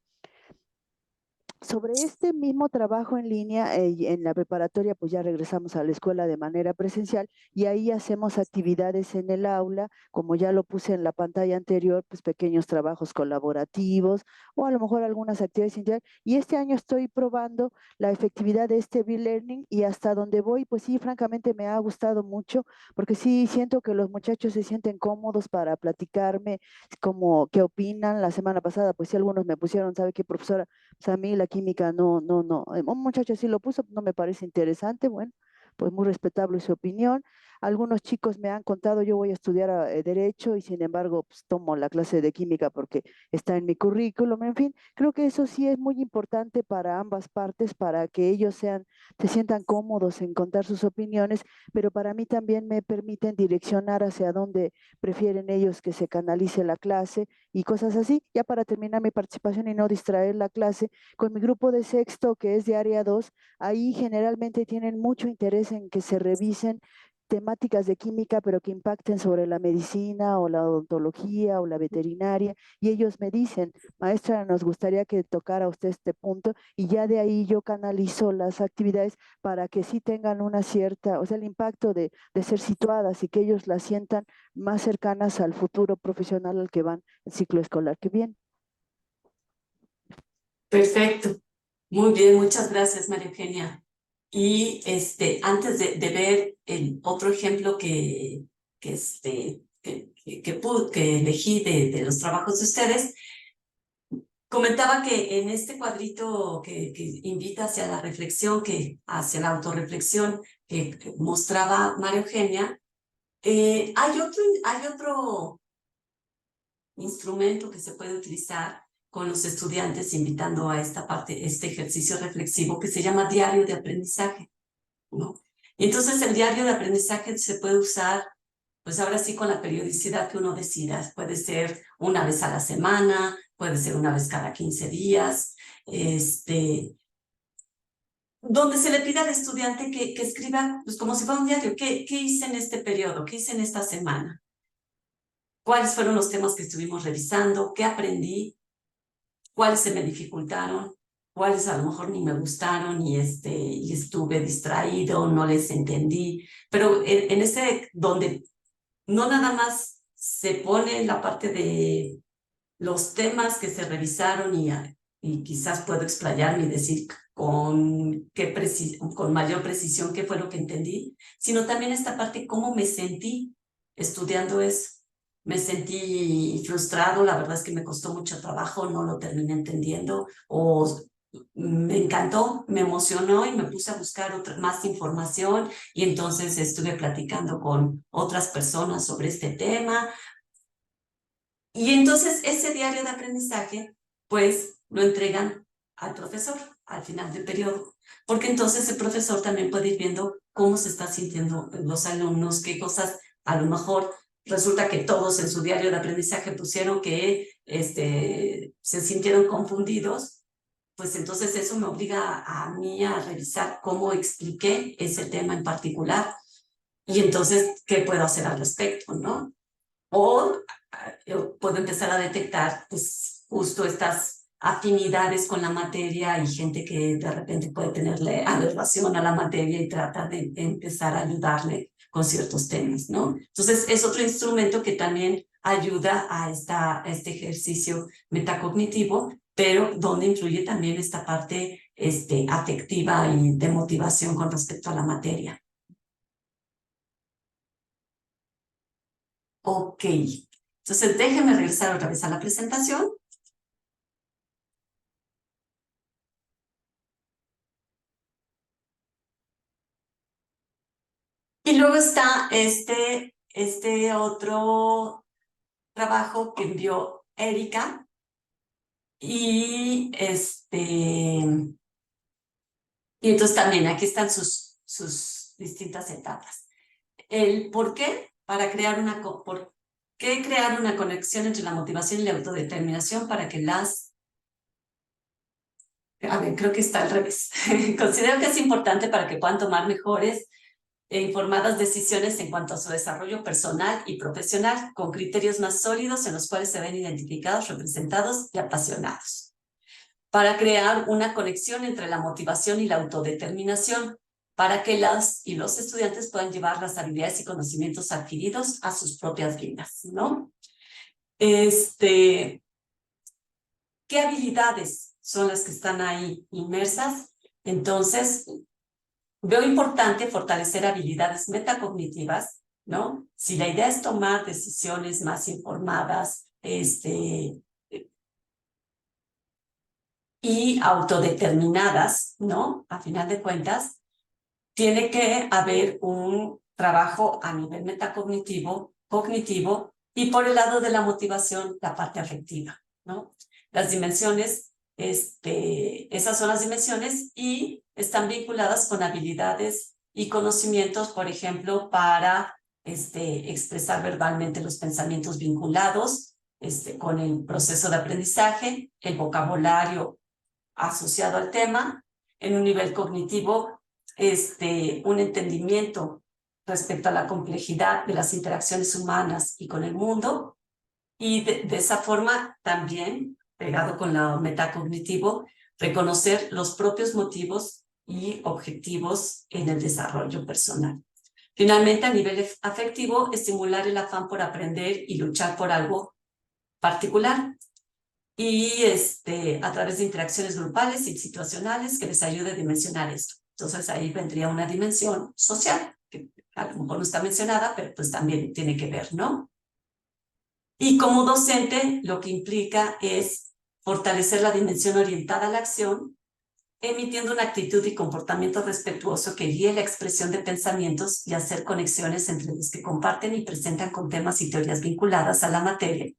Sobre este mismo trabajo en línea, en la preparatoria, pues ya regresamos a la escuela de manera presencial y ahí hacemos actividades en el aula, como ya lo puse en la pantalla anterior, pues pequeños trabajos colaborativos o a lo mejor algunas actividades individuales. Y este año estoy probando la efectividad de este V-Learning y hasta donde voy, pues sí, francamente me ha gustado mucho, porque sí siento que los muchachos se sienten cómodos para platicarme como qué opinan. La semana pasada, pues sí, algunos me pusieron, ¿sabe qué, profesora? O sea, a mí la química no. Un muchacho sí lo puso, no me parece interesante, bueno, pues muy respetable su opinión. Algunos chicos me han contado, yo voy a estudiar Derecho y sin embargo, pues tomo la clase de química porque está en mi currículum, en fin, creo que eso sí es muy importante para ambas partes, para que ellos se sientan cómodos en contar sus opiniones, pero para mí también me permiten direccionar hacia dónde prefieren ellos que se canalice la clase y cosas así. Ya para terminar mi participación y no distraer la clase, con mi grupo de sexto, que es de área 2, ahí generalmente tienen mucho interés en que se revisen temáticas de química, pero que impacten sobre la medicina o la odontología o la veterinaria, y ellos me dicen, maestra, nos gustaría que tocara usted este punto, y ya de ahí yo canalizo las actividades para que sí tengan una cierta, o sea, el impacto de ser situadas y que ellos las sientan más cercanas al futuro profesional al que van el ciclo escolar que viene. Perfecto. Muy bien, muchas gracias, María Eugenia. Y antes de ver el otro ejemplo que elegí de los trabajos de ustedes, comentaba que en este cuadrito que invita hacia la reflexión, hacia la autorreflexión que mostraba María Eugenia, hay otro instrumento que se puede utilizar con los estudiantes, invitando a esta parte, este ejercicio reflexivo que se llama diario de aprendizaje, ¿no? Y entonces el diario de aprendizaje se puede usar, pues ahora sí, con la periodicidad que uno decida. Puede ser una vez a la semana, puede ser una vez cada 15 días, donde se le pida al estudiante que escriba, pues como si fuera un diario, ¿qué hice en este periodo? ¿Qué hice en esta semana? ¿Cuáles fueron los temas que estuvimos revisando? ¿Qué aprendí? ¿Cuáles se me dificultaron? ¿Cuáles a lo mejor ni me gustaron y estuve distraído, no les entendí? Pero en donde no nada más se pone la parte de los temas que se revisaron y quizás puedo explayarme y decir con mayor precisión qué fue lo que entendí, sino también esta parte, cómo me sentí estudiando eso. Me sentí frustrado, la verdad es que me costó mucho trabajo, no lo terminé entendiendo, o me encantó, me emocionó y me puse a buscar más información y entonces estuve platicando con otras personas sobre este tema. Y entonces ese diario de aprendizaje, pues lo entregan al profesor al final del periodo, porque entonces el profesor también puede ir viendo cómo se está sintiendo los alumnos, qué cosas a lo mejor resulta que todos en su diario de aprendizaje pusieron que se sintieron confundidos, pues entonces eso me obliga a mí a revisar cómo expliqué ese tema en particular y entonces qué puedo hacer al respecto, ¿no? O puedo empezar a detectar pues justo estas afinidades con la materia y gente que de repente puede tenerle aversión a la materia y trata de empezar a ayudarle con ciertos temas, ¿no? Entonces es otro instrumento que también ayuda a este ejercicio metacognitivo, pero donde influye también esta parte afectiva y de motivación con respecto a la materia. Ok, entonces déjenme regresar otra vez a la presentación. Y luego está este otro trabajo que envió Erika. Y entonces también aquí están sus distintas etapas. El por qué, ¿por qué crear una conexión entre la motivación y la autodeterminación para que creo que está al revés. Considero que es importante para que puedan tomar mejores e informadas decisiones en cuanto a su desarrollo personal y profesional, con criterios más sólidos en los cuales se ven identificados, representados y apasionados. Para crear una conexión entre la motivación y la autodeterminación, para que las y los estudiantes puedan llevar las habilidades y conocimientos adquiridos a sus propias vidas, ¿no? ¿Qué habilidades son las que están ahí inmersas? Entonces, veo importante fortalecer habilidades metacognitivas, ¿no? Si la idea es tomar decisiones más informadas, y autodeterminadas, ¿no? A final de cuentas, tiene que haber un trabajo a nivel metacognitivo, cognitivo, y por el lado de la motivación, la parte afectiva, ¿no? Las dimensiones, esas son las dimensiones y están vinculadas con habilidades y conocimientos, por ejemplo, para expresar verbalmente los pensamientos vinculados con el proceso de aprendizaje, el vocabulario asociado al tema, en un nivel cognitivo, un entendimiento respecto a la complejidad de las interacciones humanas y con el mundo, y de esa forma también, pegado con lo metacognitivo, reconocer los propios motivos y objetivos en el desarrollo personal. Finalmente, a nivel afectivo, estimular el afán por aprender y luchar por algo particular, y a través de interacciones grupales y situacionales que les ayude a dimensionar esto. Entonces ahí vendría una dimensión social, que a lo mejor no está mencionada, pero pues también tiene que ver, ¿no? Y como docente, lo que implica es fortalecer la dimensión orientada a la acción, emitiendo una actitud y comportamiento respetuoso que guíe la expresión de pensamientos y hacer conexiones entre los que comparten y presentan con temas y teorías vinculadas a la materia.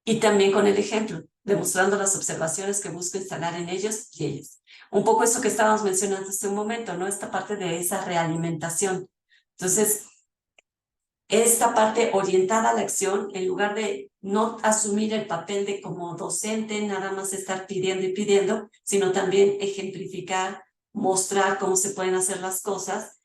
Y también con el ejemplo, demostrando las observaciones que busco instalar en ellos y ellas. Un poco eso que estábamos mencionando hace un momento, ¿no? Esta parte de esa realimentación. Entonces, esta parte orientada a la acción, en lugar de no asumir el papel de como docente, nada más estar pidiendo y pidiendo, sino también ejemplificar, mostrar cómo se pueden hacer las cosas,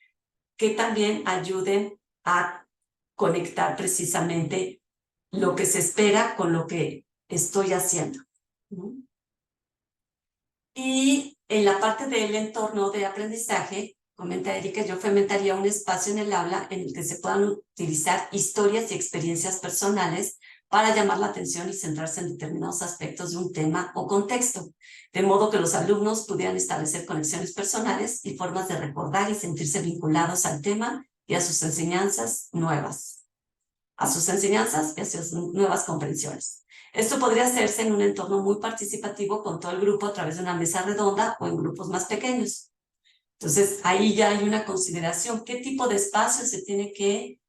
que también ayuden a conectar precisamente lo que se espera con lo que estoy haciendo. Y en la parte del entorno de aprendizaje, comenta Erika, yo fomentaría un espacio en el aula en el que se puedan utilizar historias y experiencias personales para llamar la atención y centrarse en determinados aspectos de un tema o contexto, de modo que los alumnos pudieran establecer conexiones personales y formas de recordar y sentirse vinculados al tema y a sus enseñanzas nuevas. A sus enseñanzas y a sus nuevas comprensiones. Esto podría hacerse en un entorno muy participativo con todo el grupo a través de una mesa redonda o en grupos más pequeños. Entonces, ahí ya hay una consideración. ¿Qué tipo de espacio se tiene que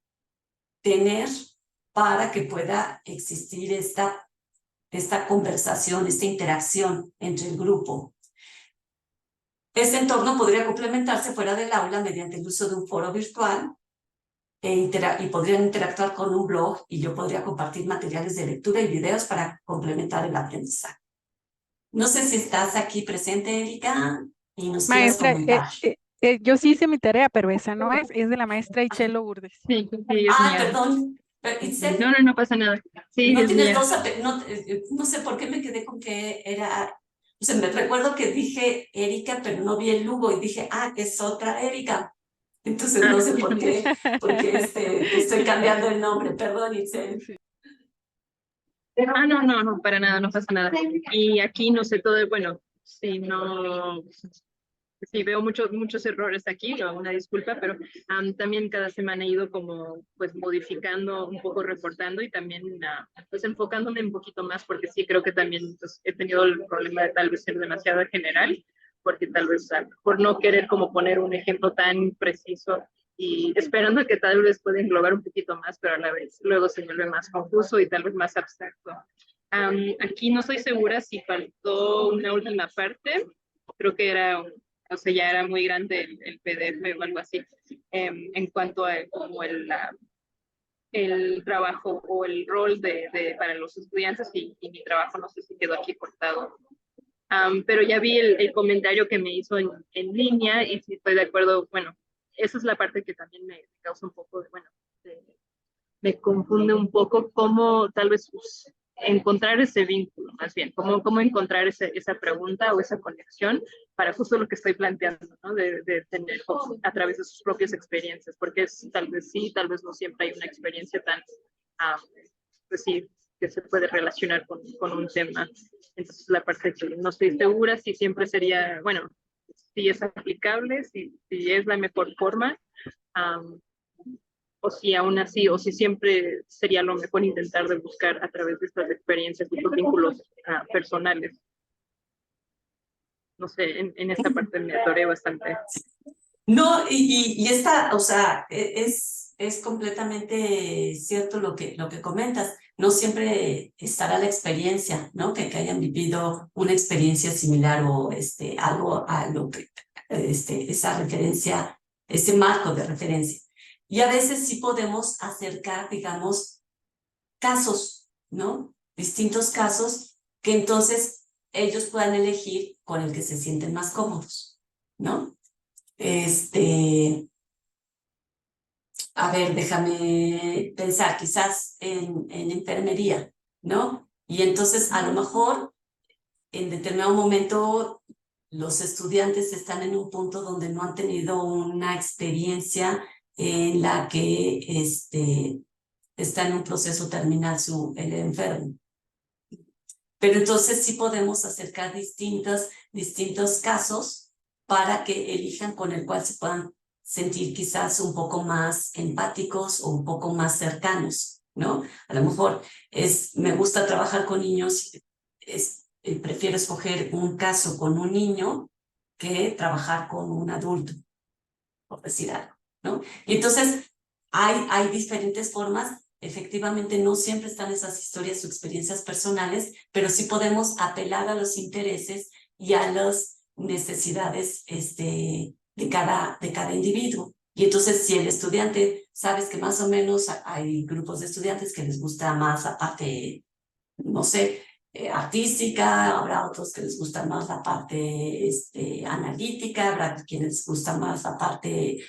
tener para que pueda existir esta conversación, esta interacción entre el grupo? Este entorno podría complementarse fuera del aula mediante el uso de un foro virtual y podrían interactuar con un blog y yo podría compartir materiales de lectura y videos para complementar el aprendizaje. No sé si estás aquí presente, Erika, y nos quieras Maestra, comentar. yo sí hice mi tarea, pero esa no es de la maestra Ichelo Urdes. Sí, sí, es Ah, mía. perdón. Pero, Itzel, No pasa nada. Sí, no es tienes mía. no sé por qué me quedé con que era, o sea, me recuerdo que dije Erika, pero no vi el Lugo y dije, es otra Erika. Entonces no sé por qué te estoy cambiando el nombre, perdón, Itzel. No, para nada, no pasa nada. Y aquí no sé todo, bueno, si no, sí veo muchos errores aquí, una disculpa, pero también cada semana he ido como pues modificando, un poco reportando y también pues enfocándome un poquito más, porque sí creo que también pues, he tenido el problema de tal vez ser demasiado general, porque tal vez por no querer como poner un ejemplo tan preciso y esperando que tal vez pueda englobar un poquito más, pero a la vez luego se vuelve más confuso y tal vez más abstracto. Aquí no estoy segura si faltó una última parte, creo que era, o sea, ya era muy grande el PDF o algo así, en cuanto a como el trabajo o el rol para los estudiantes y mi trabajo, no sé si quedó aquí cortado. Pero ya vi el comentario que me hizo en línea y si estoy de acuerdo, bueno, esa es la parte que también me causa un poco de, bueno, me confunde un poco cómo tal vez pues, encontrar ese vínculo, más bien, cómo encontrar esa pregunta o esa conexión para justo lo que estoy planteando, ¿no? De tener a través de sus propias experiencias, porque es tal vez sí, tal vez no siempre hay una experiencia tan, pues sí, que se puede relacionar con un tema. Entonces, la parte que no estoy segura si siempre sería, bueno, si es aplicable, si es la mejor forma, o si aún así, o si siempre sería lo mejor intentar de buscar a través de estas experiencias, estos vínculos personales. No sé, en esta parte me atoré bastante. No, y esta, o sea, es completamente cierto lo que comentas. No siempre estará la experiencia, ¿no? Que hayan vivido una experiencia similar o algo a lo que, esa referencia, ese marco de referencia. Y a veces sí podemos acercar, digamos, casos, ¿no? Distintos casos que entonces ellos puedan elegir con el que se sienten más cómodos, ¿no? A ver, déjame pensar, quizás en enfermería, ¿no? Y entonces a lo mejor en determinado momento los estudiantes están en un punto donde no han tenido una experiencia en la que está en un proceso terminal el enfermo. Pero entonces sí podemos acercar distintos casos para que elijan con el cual se puedan sentir quizás un poco más empáticos o un poco más cercanos, ¿no? A lo mejor me gusta trabajar con niños, prefiero escoger un caso con un niño que trabajar con un adulto, por decir algo, ¿no? Y entonces hay diferentes formas. Efectivamente, no siempre están esas historias o experiencias personales, pero sí podemos apelar a los intereses y a las necesidades de cada individuo. Y entonces, si el estudiante, sabes que más o menos hay grupos de estudiantes que les gusta más la parte, no sé, artística, habrá otros que les gusta más la parte analítica, habrá quienes les gusta más la parte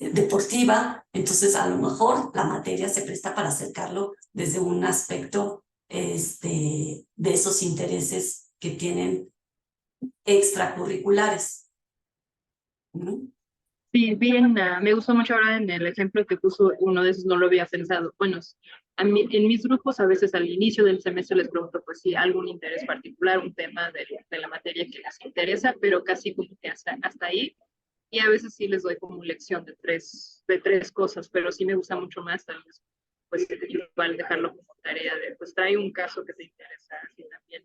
deportiva, entonces a lo mejor la materia se presta para acercarlo desde un aspecto de esos intereses que tienen extracurriculares. ¿No? Sí, bien, me gustó mucho ahora en el ejemplo que puso, uno de esos no lo había pensado. Bueno, en mis grupos a veces al inicio del semestre les pregunto pues si algún interés particular, un tema de la materia que les interesa, pero casi como que hasta ahí. Y a veces sí les doy como lección de tres cosas, pero sí me gusta mucho más tal vez pues igual dejarlo como tarea de pues trae un caso que te interesa y también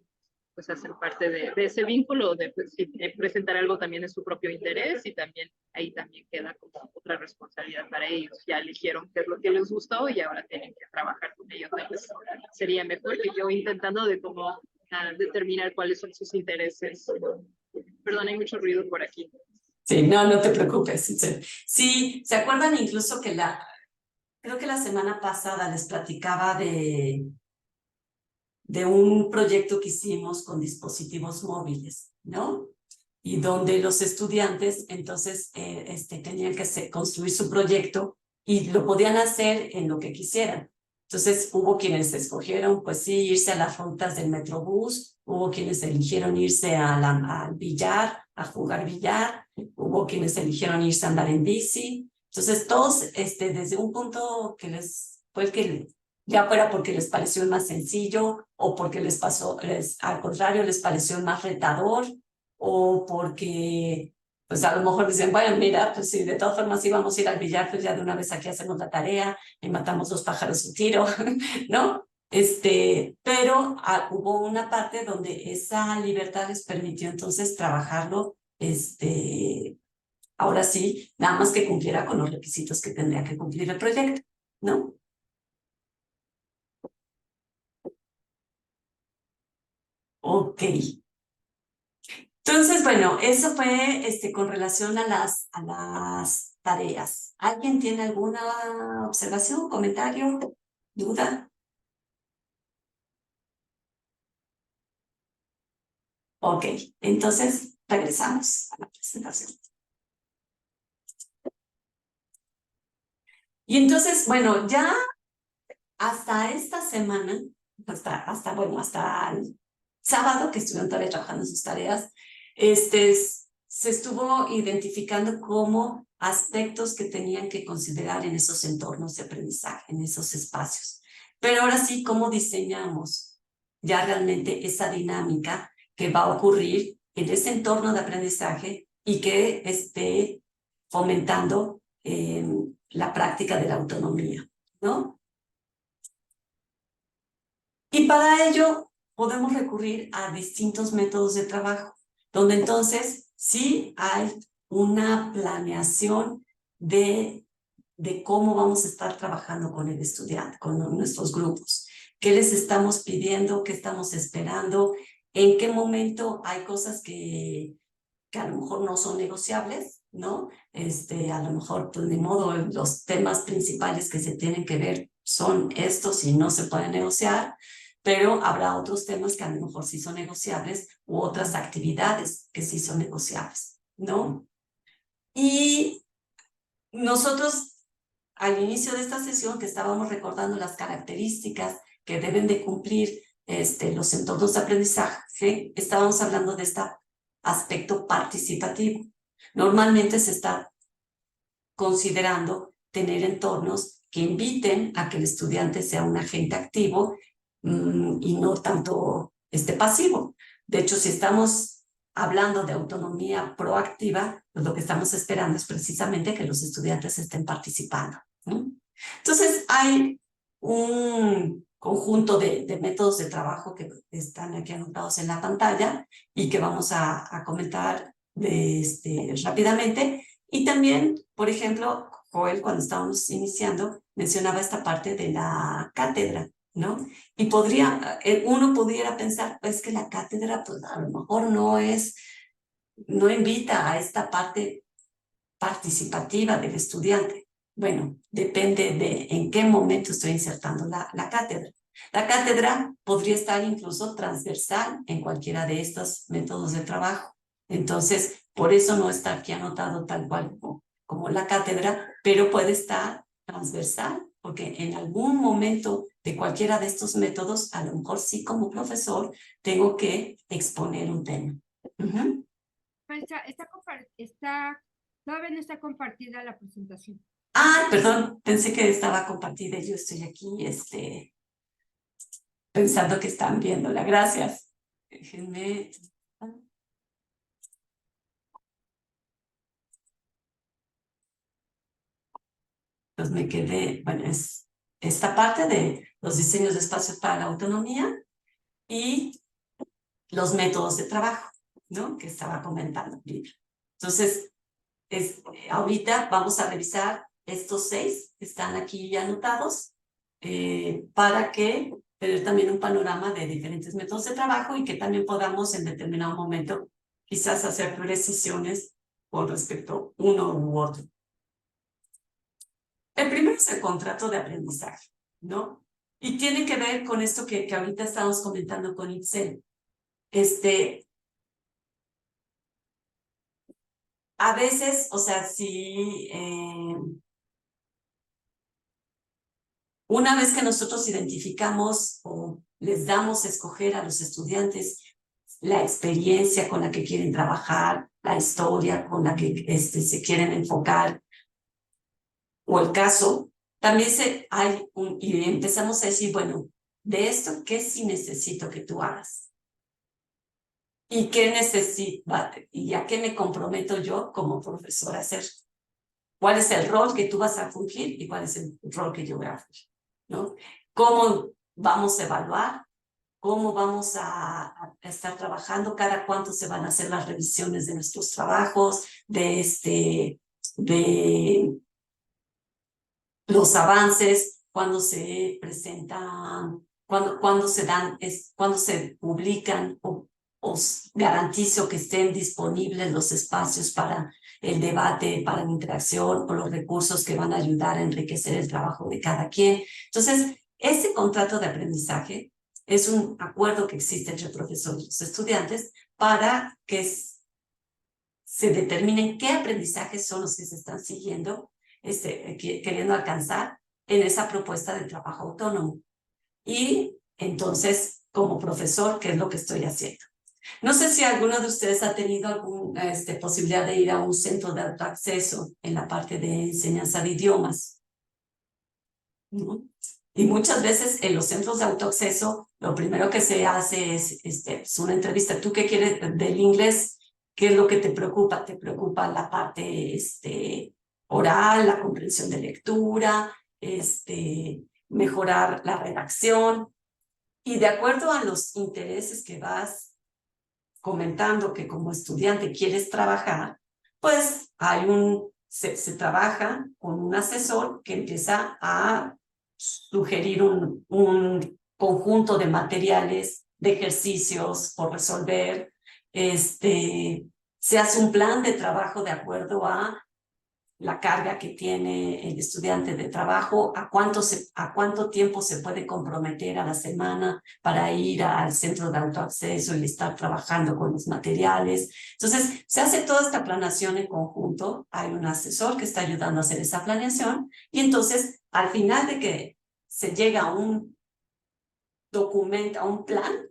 pues hacer parte de ese vínculo, de pues, presentar algo también de su propio interés y también ahí también queda como otra responsabilidad para ellos. Ya eligieron qué es lo que les gustó y ahora tienen que trabajar con ellos. Entonces, sería mejor que yo intentando de cómo determinar cuáles son sus intereses. Perdón, hay mucho ruido por aquí. Sí, no, no te preocupes. Sí, ¿se acuerdan incluso que creo que la semana pasada les platicaba de un proyecto que hicimos con dispositivos móviles, ¿no? Y donde los estudiantes entonces tenían que construir su proyecto y lo podían hacer en lo que quisieran. Entonces hubo quienes escogieron, pues sí, irse a las rutas del Metrobús, hubo quienes eligieron irse al billar, a jugar billar, hubo quienes eligieron irse a andar en bici. Entonces todos, desde un punto que fue el que ya fuera porque les pareció el más sencillo o porque al contrario, les pareció el más retador o porque, pues a lo mejor dicen, bueno, mira, pues si de todas formas íbamos a ir al billar, pues ya de una vez aquí hacemos la tarea y matamos 2 pájaros un tiro, ¿no? Pero hubo una parte donde esa libertad les permitió entonces trabajarlo, ahora sí, nada más que cumpliera con los requisitos que tendría que cumplir el proyecto, ¿no? Ok. Entonces, bueno, eso fue con relación a las tareas. ¿Alguien tiene alguna observación, comentario, duda? Ok, entonces regresamos a la presentación. Y entonces, bueno, ya hasta esta semana, hasta el sábado que estuvieron todavía trabajando en sus tareas, se estuvo identificando como aspectos que tenían que considerar en esos entornos de aprendizaje, en esos espacios. Pero ahora sí, ¿cómo diseñamos ya realmente esa dinámica que va a ocurrir en ese entorno de aprendizaje y que esté fomentando la práctica de la autonomía, ¿no? Y para ello podemos recurrir a distintos métodos de trabajo, donde entonces sí hay una planeación de cómo vamos a estar trabajando con el estudiante, con nuestros grupos. ¿Qué les estamos pidiendo? ¿Qué estamos esperando? ¿En qué momento hay cosas que a lo mejor no son negociables, ¿no? A lo mejor, pues ni modo, los temas principales que se tienen que ver son estos y no se pueden negociar, pero habrá otros temas que a lo mejor sí son negociables u otras actividades que sí son negociables, ¿no? Y nosotros, al inicio de esta sesión, que estábamos recordando las características que deben de cumplir los entornos de aprendizaje, estábamos hablando de este aspecto participativo. Normalmente se está considerando tener entornos que inviten a que el estudiante sea un agente activo y no tanto pasivo. De hecho, si estamos hablando de autonomía proactiva, pues lo que estamos esperando es precisamente que los estudiantes estén participando, ¿no? Entonces, hay un conjunto de métodos de trabajo que están aquí anotados en la pantalla y que vamos a comentar rápidamente. Y también, por ejemplo, Joel, cuando estábamos iniciando, mencionaba esta parte de la cátedra, ¿no? Y uno pudiera pensar, pues que la cátedra, pues a lo mejor no invita a esta parte participativa del estudiante. Bueno, depende de en qué momento estoy insertando la cátedra. La cátedra podría estar incluso transversal en cualquiera de estos métodos de trabajo. Entonces, por eso no está aquí anotado tal cual como la cátedra, pero puede estar transversal, porque en algún momento de cualquiera de estos métodos, a lo mejor sí como profesor, tengo que exponer un tema. Todavía no está compartida la presentación. Ah, perdón, pensé que estaba compartida y yo estoy aquí pensando que están viéndola. Gracias. Déjenme. Pues me quedé, bueno, es esta parte de los diseños de espacios para la autonomía y los métodos de trabajo, ¿no? Que estaba comentando. Entonces, ahorita vamos a revisar estos 6 que están aquí ya anotados para que tener también un panorama de diferentes métodos de trabajo y que también podamos en determinado momento quizás hacer precisiones con respecto a uno u otro. El primero es el contrato de aprendizaje, ¿no? Y tiene que ver con esto que ahorita estamos comentando con Itzel. A veces, o sea, si una vez que nosotros identificamos o les damos a escoger a los estudiantes la experiencia con la que quieren trabajar, la historia con la que se quieren enfocar, o el caso, también y empezamos a decir, bueno, de esto, ¿qué sí necesito que tú hagas? ¿Y qué y a qué me comprometo yo como profesora a hacer? ¿Cuál es el rol que tú vas a cumplir y cuál es el rol que yo voy a cumplir? ¿No? ¿Cómo vamos a evaluar? ¿Cómo vamos a estar trabajando? ¿Cada cuánto se van a hacer las revisiones de nuestros trabajos? De los avances, cuando se presentan, cuando se publican o os garantizo que estén disponibles los espacios para el debate, para la interacción o los recursos que van a ayudar a enriquecer el trabajo de cada quien. Entonces, ese contrato de aprendizaje es un acuerdo que existe entre profesores y los estudiantes para que se determinen qué aprendizajes son los que se están siguiendo, queriendo alcanzar en esa propuesta de trabajo autónomo. Y entonces, como profesor, ¿qué es lo que estoy haciendo? No sé si alguno de ustedes ha tenido alguna posibilidad de ir a un centro de autoacceso en la parte de enseñanza de idiomas, ¿no? Y muchas veces en los centros de autoacceso, lo primero que se hace es una entrevista. ¿Tú qué quieres del inglés? ¿Qué es lo que te preocupa? ¿Te preocupa la parte oral, la comprensión de lectura, mejorar la redacción? Y de acuerdo a los intereses que vas comentando que como estudiante quieres trabajar, pues se trabaja con un asesor que empieza a sugerir un conjunto de materiales, de ejercicios por resolver. Se hace un plan de trabajo de acuerdo a la carga que tiene el estudiante de trabajo, a cuánto tiempo se puede comprometer a la semana para ir al centro de autoacceso y estar trabajando con los materiales. Entonces, se hace toda esta planeación en conjunto, hay un asesor que está ayudando a hacer esa planeación y entonces, al final de que se llega a un documento, a un plan,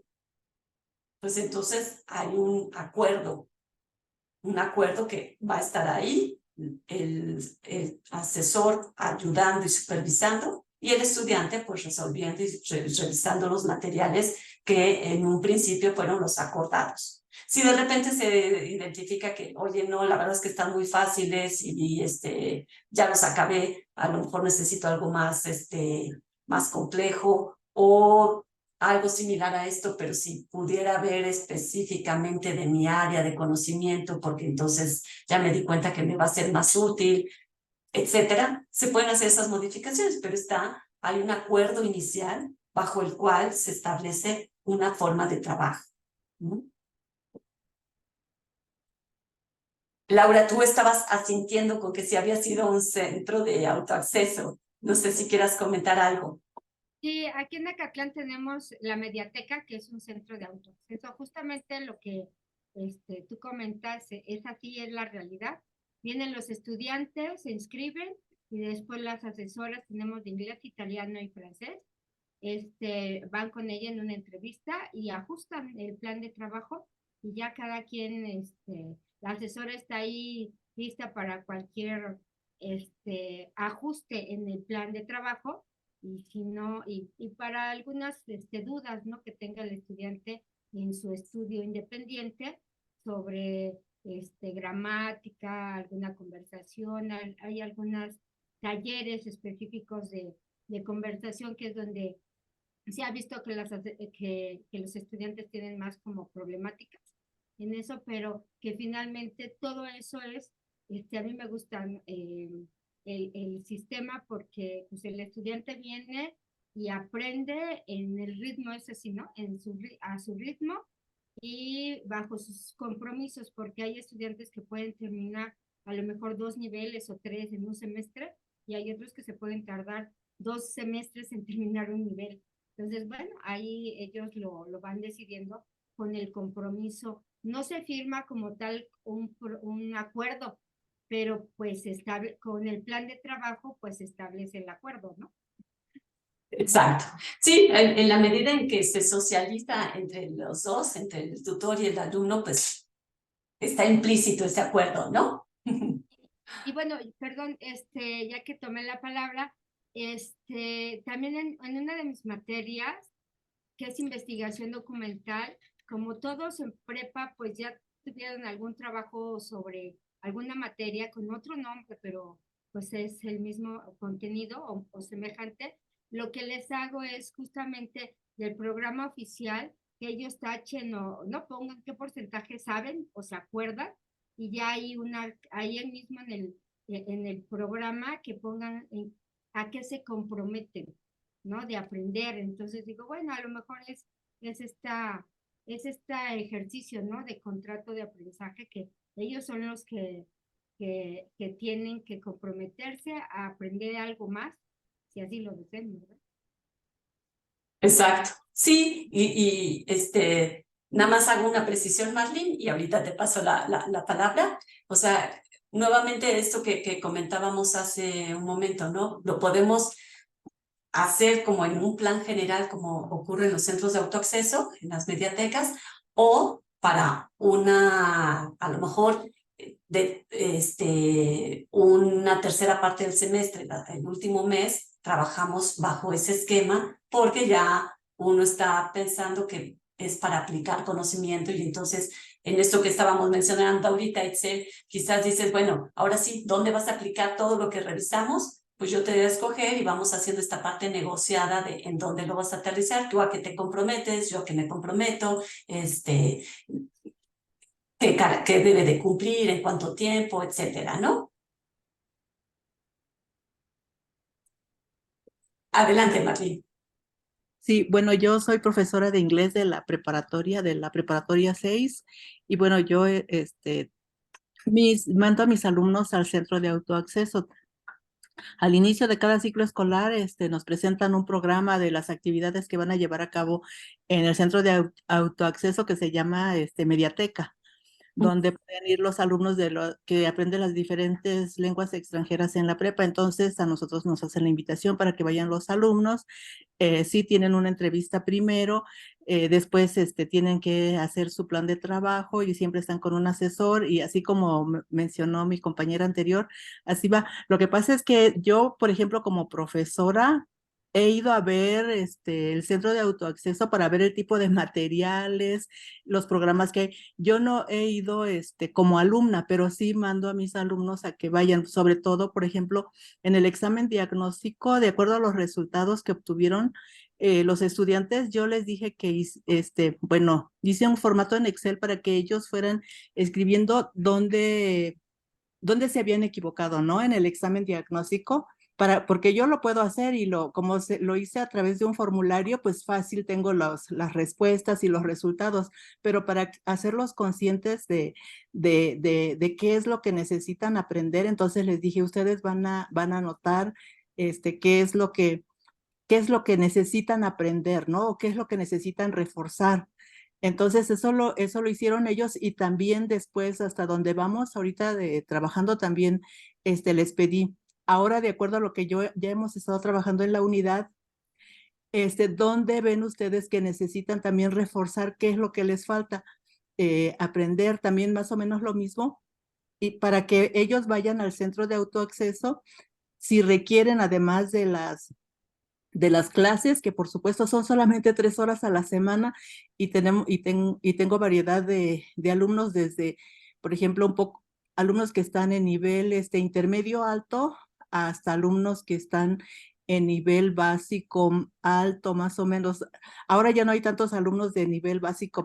pues entonces hay un acuerdo que va a estar ahí, el asesor ayudando y supervisando, y el estudiante pues resolviendo y revisando los materiales que en un principio fueron los acordados. Si de repente se identifica que, oye, no, la verdad es que están muy fáciles y ya los acabé, a lo mejor necesito algo más complejo, o algo similar a esto, pero si pudiera ver específicamente de mi área de conocimiento, porque entonces ya me di cuenta que me va a ser más útil, etcétera, se pueden hacer esas modificaciones, pero hay un acuerdo inicial bajo el cual se establece una forma de trabajo. ¿No? Laura, tú estabas asintiendo con que si había sido un centro de autoacceso. No sé si quieras comentar algo. Sí, aquí en Acatlán tenemos la Mediateca, que es un centro de autoacceso. Justamente lo que tú comentas, es así, es la realidad. Vienen los estudiantes, se inscriben y después las asesoras, tenemos de inglés, italiano y francés, van con ella en una entrevista y ajustan el plan de trabajo y ya cada quien, la asesora está ahí lista para cualquier ajuste en el plan de trabajo. Y si no, y para algunas dudas, ¿no?, que tenga el estudiante en su estudio independiente sobre gramática, alguna conversación, hay algunos talleres específicos de conversación, que es donde se ha visto que los estudiantes tienen más como problemáticas en eso, pero que finalmente todo eso a mí me gusta el sistema, porque pues el estudiante viene y aprende en el ritmo ese, sí, ¿no? A su ritmo, y bajo sus compromisos, porque hay estudiantes que pueden terminar a lo mejor 2 niveles o 3 en un semestre, y hay otros que se pueden tardar 2 semestres en terminar un nivel. Entonces, bueno, ahí ellos lo van decidiendo con el compromiso. No se firma como tal un acuerdo, pero pues con el plan de trabajo pues establece el acuerdo, ¿no? Exacto. Sí, en la medida en que se socializa entre los dos, entre el tutor y el alumno, pues está implícito ese acuerdo, ¿no? Y bueno, perdón, ya que tomé la palabra, también en una de mis materias, que es investigación documental, como todos en prepa, pues ya tuvieron algún trabajo sobre alguna materia con otro nombre, pero pues es el mismo contenido o semejante. Lo que les hago es justamente del programa oficial que ellos tachen o no pongan qué porcentaje saben o se acuerdan, y ya hay ahí mismo en el programa que pongan a qué se comprometen, ¿no? De aprender. Entonces digo, bueno, a lo mejor es este ejercicio, ¿no? De contrato de aprendizaje, que ellos son los que tienen que comprometerse a aprender algo más, si así lo desean, ¿verdad? Exacto. Sí, nada más hago una precisión, Marlene, y ahorita te paso la palabra. O sea, nuevamente esto que comentábamos hace un momento, ¿no? Lo podemos hacer como en un plan general, como ocurre en los centros de autoacceso, en las mediatecas, o para a lo mejor, una tercera parte del semestre, el último mes, trabajamos bajo ese esquema, porque ya uno está pensando que es para aplicar conocimiento, y entonces en esto que estábamos mencionando ahorita, Excel, quizás dices, bueno, ahora sí, ¿dónde vas a aplicar todo lo que revisamos? Pues yo te voy a escoger y vamos haciendo esta parte negociada de en dónde lo vas a aterrizar, tú a qué te comprometes, yo a qué me comprometo, qué debe de cumplir, en cuánto tiempo, etcétera, ¿no? Adelante, Marlene. Sí, bueno, yo soy profesora de inglés de la preparatoria 6, y bueno, yo mando a mis alumnos al centro de autoacceso. Al inicio de cada ciclo escolar, nos presentan un programa de las actividades que van a llevar a cabo en el centro de autoacceso, que se llama Mediateca, donde pueden ir los alumnos que aprenden las diferentes lenguas extranjeras en la prepa. Entonces, a nosotros nos hacen la invitación para que vayan los alumnos. Sí tienen una entrevista primero, después tienen que hacer su plan de trabajo y siempre están con un asesor, y así como mencionó mi compañera anterior, así va. Lo que pasa es que yo, por ejemplo, como profesora, he ido a ver el centro de autoacceso para ver el tipo de materiales, los programas que hay. Yo no he ido como alumna, pero sí mando a mis alumnos a que vayan, sobre todo, por ejemplo, en el examen diagnóstico, de acuerdo a los resultados que obtuvieron los estudiantes. Yo les dije que hice un formato en Excel para que ellos fueran escribiendo dónde se habían equivocado, ¿no? En el examen diagnóstico, porque yo lo puedo hacer, y como lo hice a través de un formulario, pues fácil tengo las respuestas y los resultados, pero para hacerlos conscientes de qué es lo que necesitan aprender, entonces les dije, ustedes van a anotar qué es lo que necesitan aprender, ¿no? O qué es lo que necesitan reforzar. Entonces, eso lo hicieron ellos, y también después, hasta donde vamos ahorita trabajando, también les pedí, ahora de acuerdo a lo que ya hemos estado trabajando en la unidad, ¿dónde ven ustedes que necesitan también reforzar? ¿Qué es lo que les falta? Aprender también más o menos lo mismo, y para que ellos vayan al centro de autoacceso, si requieren, además de las clases, que por supuesto son solamente 3 horas a la semana, y tengo variedad de alumnos, desde, por ejemplo, alumnos que están en nivel intermedio alto, hasta alumnos que están en nivel básico alto, más o menos. Ahora ya no hay tantos alumnos de nivel básico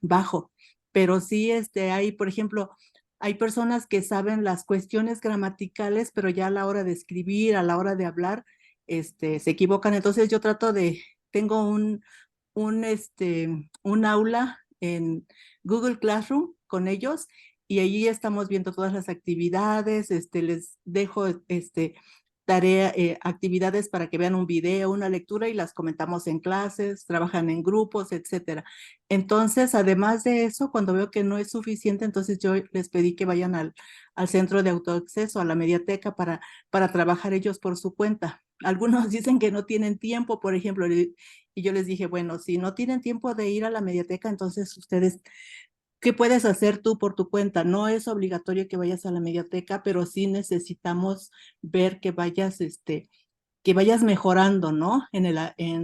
bajo, pero sí hay, por ejemplo, hay personas que saben las cuestiones gramaticales, pero ya a la hora de escribir, a la hora de hablar, se equivocan. Entonces yo tengo un aula en Google Classroom con ellos y allí estamos viendo todas las actividades, les dejo actividades para que vean un video, una lectura y las comentamos en clases, trabajan en grupos, etcétera. Entonces, además de eso, cuando veo que no es suficiente, entonces yo les pedí que vayan al centro de autoacceso, a la mediateca, para trabajar ellos por su cuenta. Algunos dicen que no tienen tiempo, por ejemplo, y yo les dije, bueno, si no tienen tiempo de ir a la mediateca, entonces ustedes, ¿qué puedes hacer tú por tu cuenta? No es obligatorio que vayas a la mediateca, pero sí necesitamos ver que vayas mejorando, ¿no? En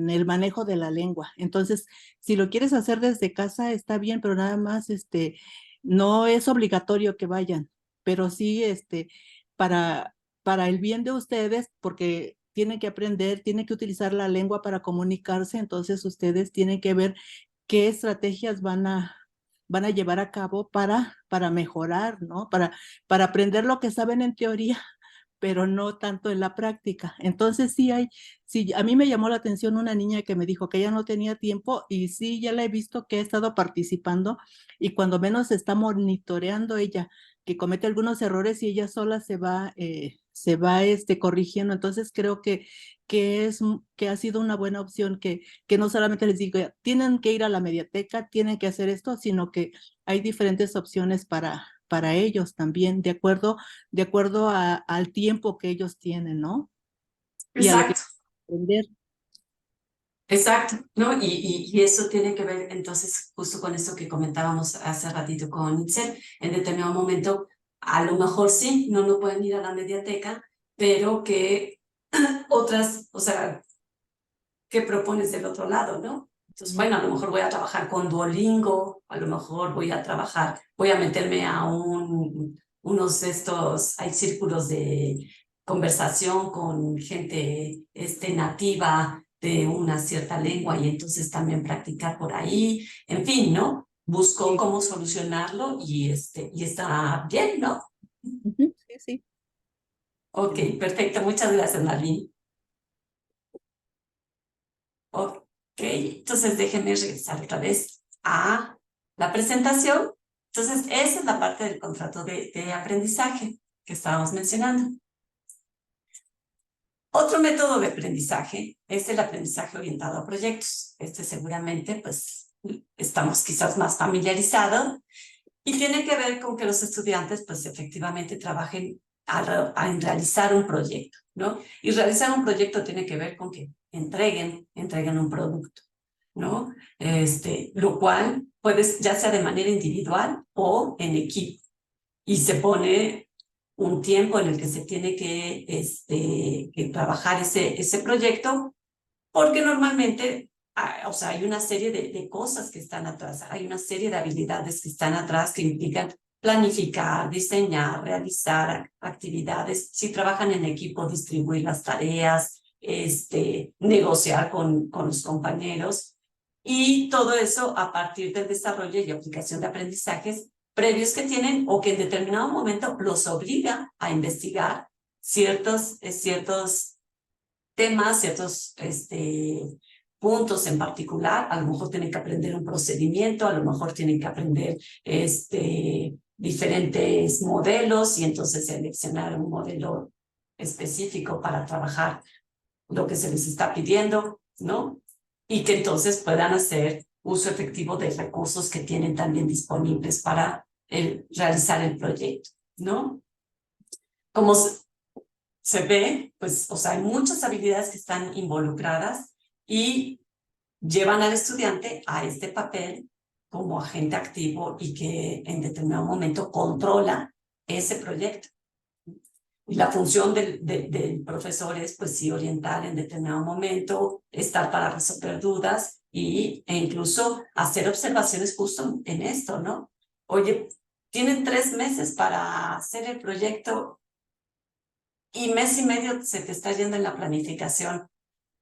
el manejo de la lengua. Entonces, si lo quieres hacer desde casa, está bien, pero nada más, no es obligatorio que vayan, pero sí, para el bien de ustedes, porque tienen que aprender, tienen que utilizar la lengua para comunicarse, entonces ustedes tienen que ver qué estrategias van a llevar a cabo para mejorar, ¿no? Para aprender lo que saben en teoría, pero no tanto en la práctica. Entonces sí, a mí me llamó la atención una niña que me dijo que ella no tenía tiempo y sí, ya la he visto que ha estado participando y cuando menos está monitoreando ella, que comete algunos errores y ella sola se va corrigiendo. Entonces creo que ha sido una buena opción que no solamente les digo, tienen que ir a la mediateca, tienen que hacer esto, sino que hay diferentes opciones para ellos también, de acuerdo al tiempo que ellos tienen, ¿no? Y a lo que Exacto. aprender. Exacto, ¿no? Y eso tiene que ver entonces justo con esto que comentábamos hace ratito con Itzel. En determinado momento, a lo mejor sí, no pueden ir a la mediateca, pero que otras, o sea, ¿qué propones del otro lado, no? Entonces, bueno, a lo mejor voy a trabajar con Duolingo, a lo mejor voy a meterme a unos de estos, hay círculos de conversación con gente nativa de una cierta lengua y entonces también practicar por ahí, en fin, ¿no? Busco Sí. cómo solucionarlo y está bien, ¿no? Sí, sí. Ok, perfecto, muchas gracias, Marlene. Ok, entonces déjenme regresar otra vez a la presentación. Entonces, esa es la parte del contrato de aprendizaje que estábamos mencionando. Otro método de aprendizaje es el aprendizaje orientado a proyectos. Seguramente, pues, estamos quizás más familiarizados y tiene que ver con que los estudiantes, pues, efectivamente trabajen en realizar un proyecto, ¿no? Y realizar un proyecto tiene que ver con que entreguen un producto, ¿no? Lo cual puede, ya sea de manera individual o en equipo. Y se pone un tiempo en el que se tiene que trabajar ese proyecto, porque normalmente, o sea, hay una serie de cosas que están atrás, hay una serie de habilidades que están atrás que implican planificar, diseñar, realizar actividades, si trabajan en equipo, distribuir las tareas, negociar con los compañeros, y todo eso a partir del desarrollo y aplicación de aprendizajes previos que tienen o que en determinado momento los obliga a investigar ciertos temas, ciertos puntos en particular. A lo mejor tienen que aprender un procedimiento, a lo mejor tienen que aprender diferentes modelos y entonces seleccionar un modelo específico para trabajar lo que se les está pidiendo, ¿no? Y que entonces puedan hacer uso efectivo de recursos que tienen también disponibles para realizar el proyecto, ¿no? Como se ve, pues, o sea, hay muchas habilidades que están involucradas y llevan al estudiante a este papel como agente activo y que en determinado momento controla ese proyecto. Y la función del profesor es, pues sí, orientar en determinado momento, estar para resolver dudas e incluso hacer observaciones justo en esto, ¿no? Oye, tienen 3 meses para hacer el proyecto y mes y medio se te está yendo en la planificación.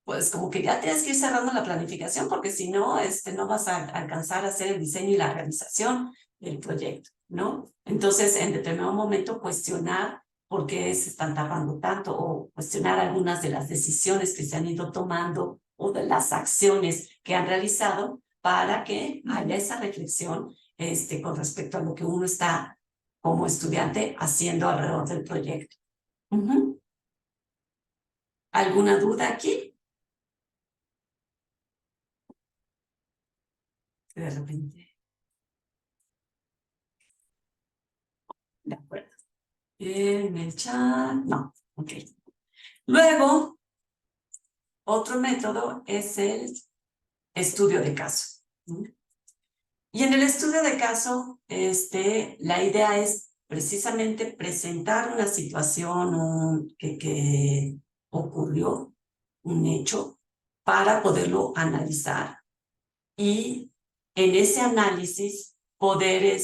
Pues como que ya tienes que ir cerrando la planificación porque si no, no vas a alcanzar a hacer el diseño y la realización del proyecto, ¿no? Entonces, en determinado momento, cuestionar por qué se están tardando tanto o cuestionar algunas de las decisiones que se han ido tomando o de las acciones que han realizado para que haya esa reflexión con respecto a lo que uno está como estudiante haciendo alrededor del proyecto. ¿Alguna duda aquí? De repente. De acuerdo. En el chat, no, ok. Luego, otro método es el estudio de caso. Y en el estudio de caso, la idea es precisamente presentar una situación que ocurrió, un hecho, para poderlo analizar y en ese análisis poder,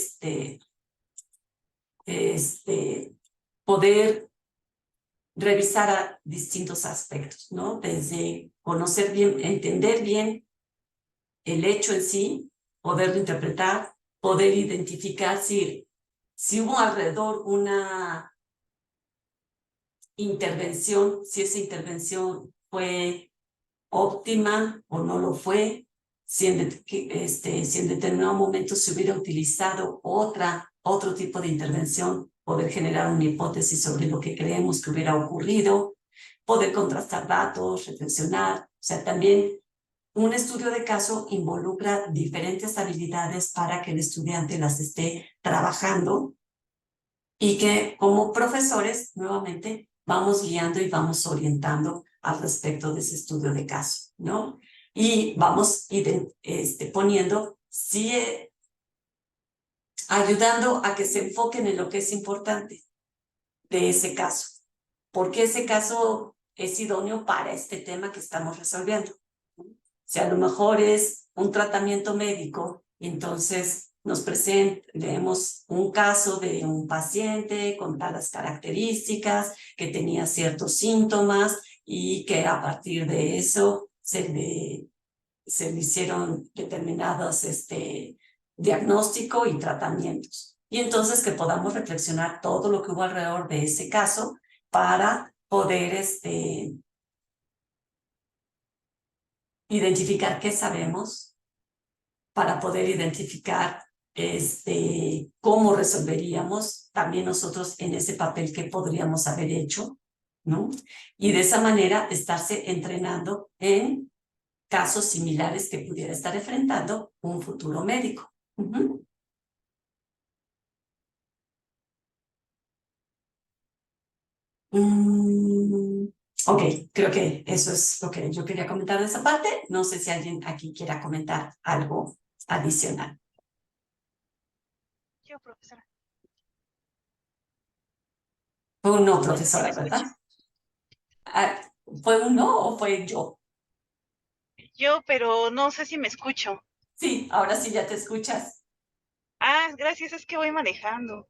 poder revisar a distintos aspectos, ¿no? Desde conocer bien, entender bien el hecho en sí, poderlo interpretar, poder identificar si hubo alrededor una intervención, si esa intervención fue óptima o no lo fue, si en determinado momento se hubiera utilizado otro tipo de intervención, poder generar una hipótesis sobre lo que creemos que hubiera ocurrido, poder contrastar datos, reflexionar. O sea, también un estudio de caso involucra diferentes habilidades para que el estudiante las esté trabajando y que como profesores, nuevamente, vamos guiando y vamos orientando al respecto de ese estudio de caso, ¿no? Y vamos poniendo, sí, ayudando a que se enfoquen en lo que es importante de ese caso, porque ese caso es idóneo para este tema que estamos resolviendo. Si a lo mejor es un tratamiento médico, entonces leemos un caso de un paciente con tales características, que tenía ciertos síntomas y que a partir de eso se le hicieron determinados diagnóstico y tratamientos. Y entonces que podamos reflexionar todo lo que hubo alrededor de ese caso para poder identificar qué sabemos, para poder identificar cómo resolveríamos también nosotros en ese papel que podríamos haber hecho, ¿no? Y de esa manera estarse entrenando en casos similares que pudiera estar enfrentando un futuro médico. Ok, creo que eso es lo que yo quería comentar de esa parte. No sé si alguien aquí quiera comentar algo adicional. Yo, profesora. Fue un no, profesora, ¿verdad? ¿Fue un no o fue yo? Yo, pero no sé si me escucho. Sí, ahora sí ya te escuchas. Ah, gracias, es que voy manejando.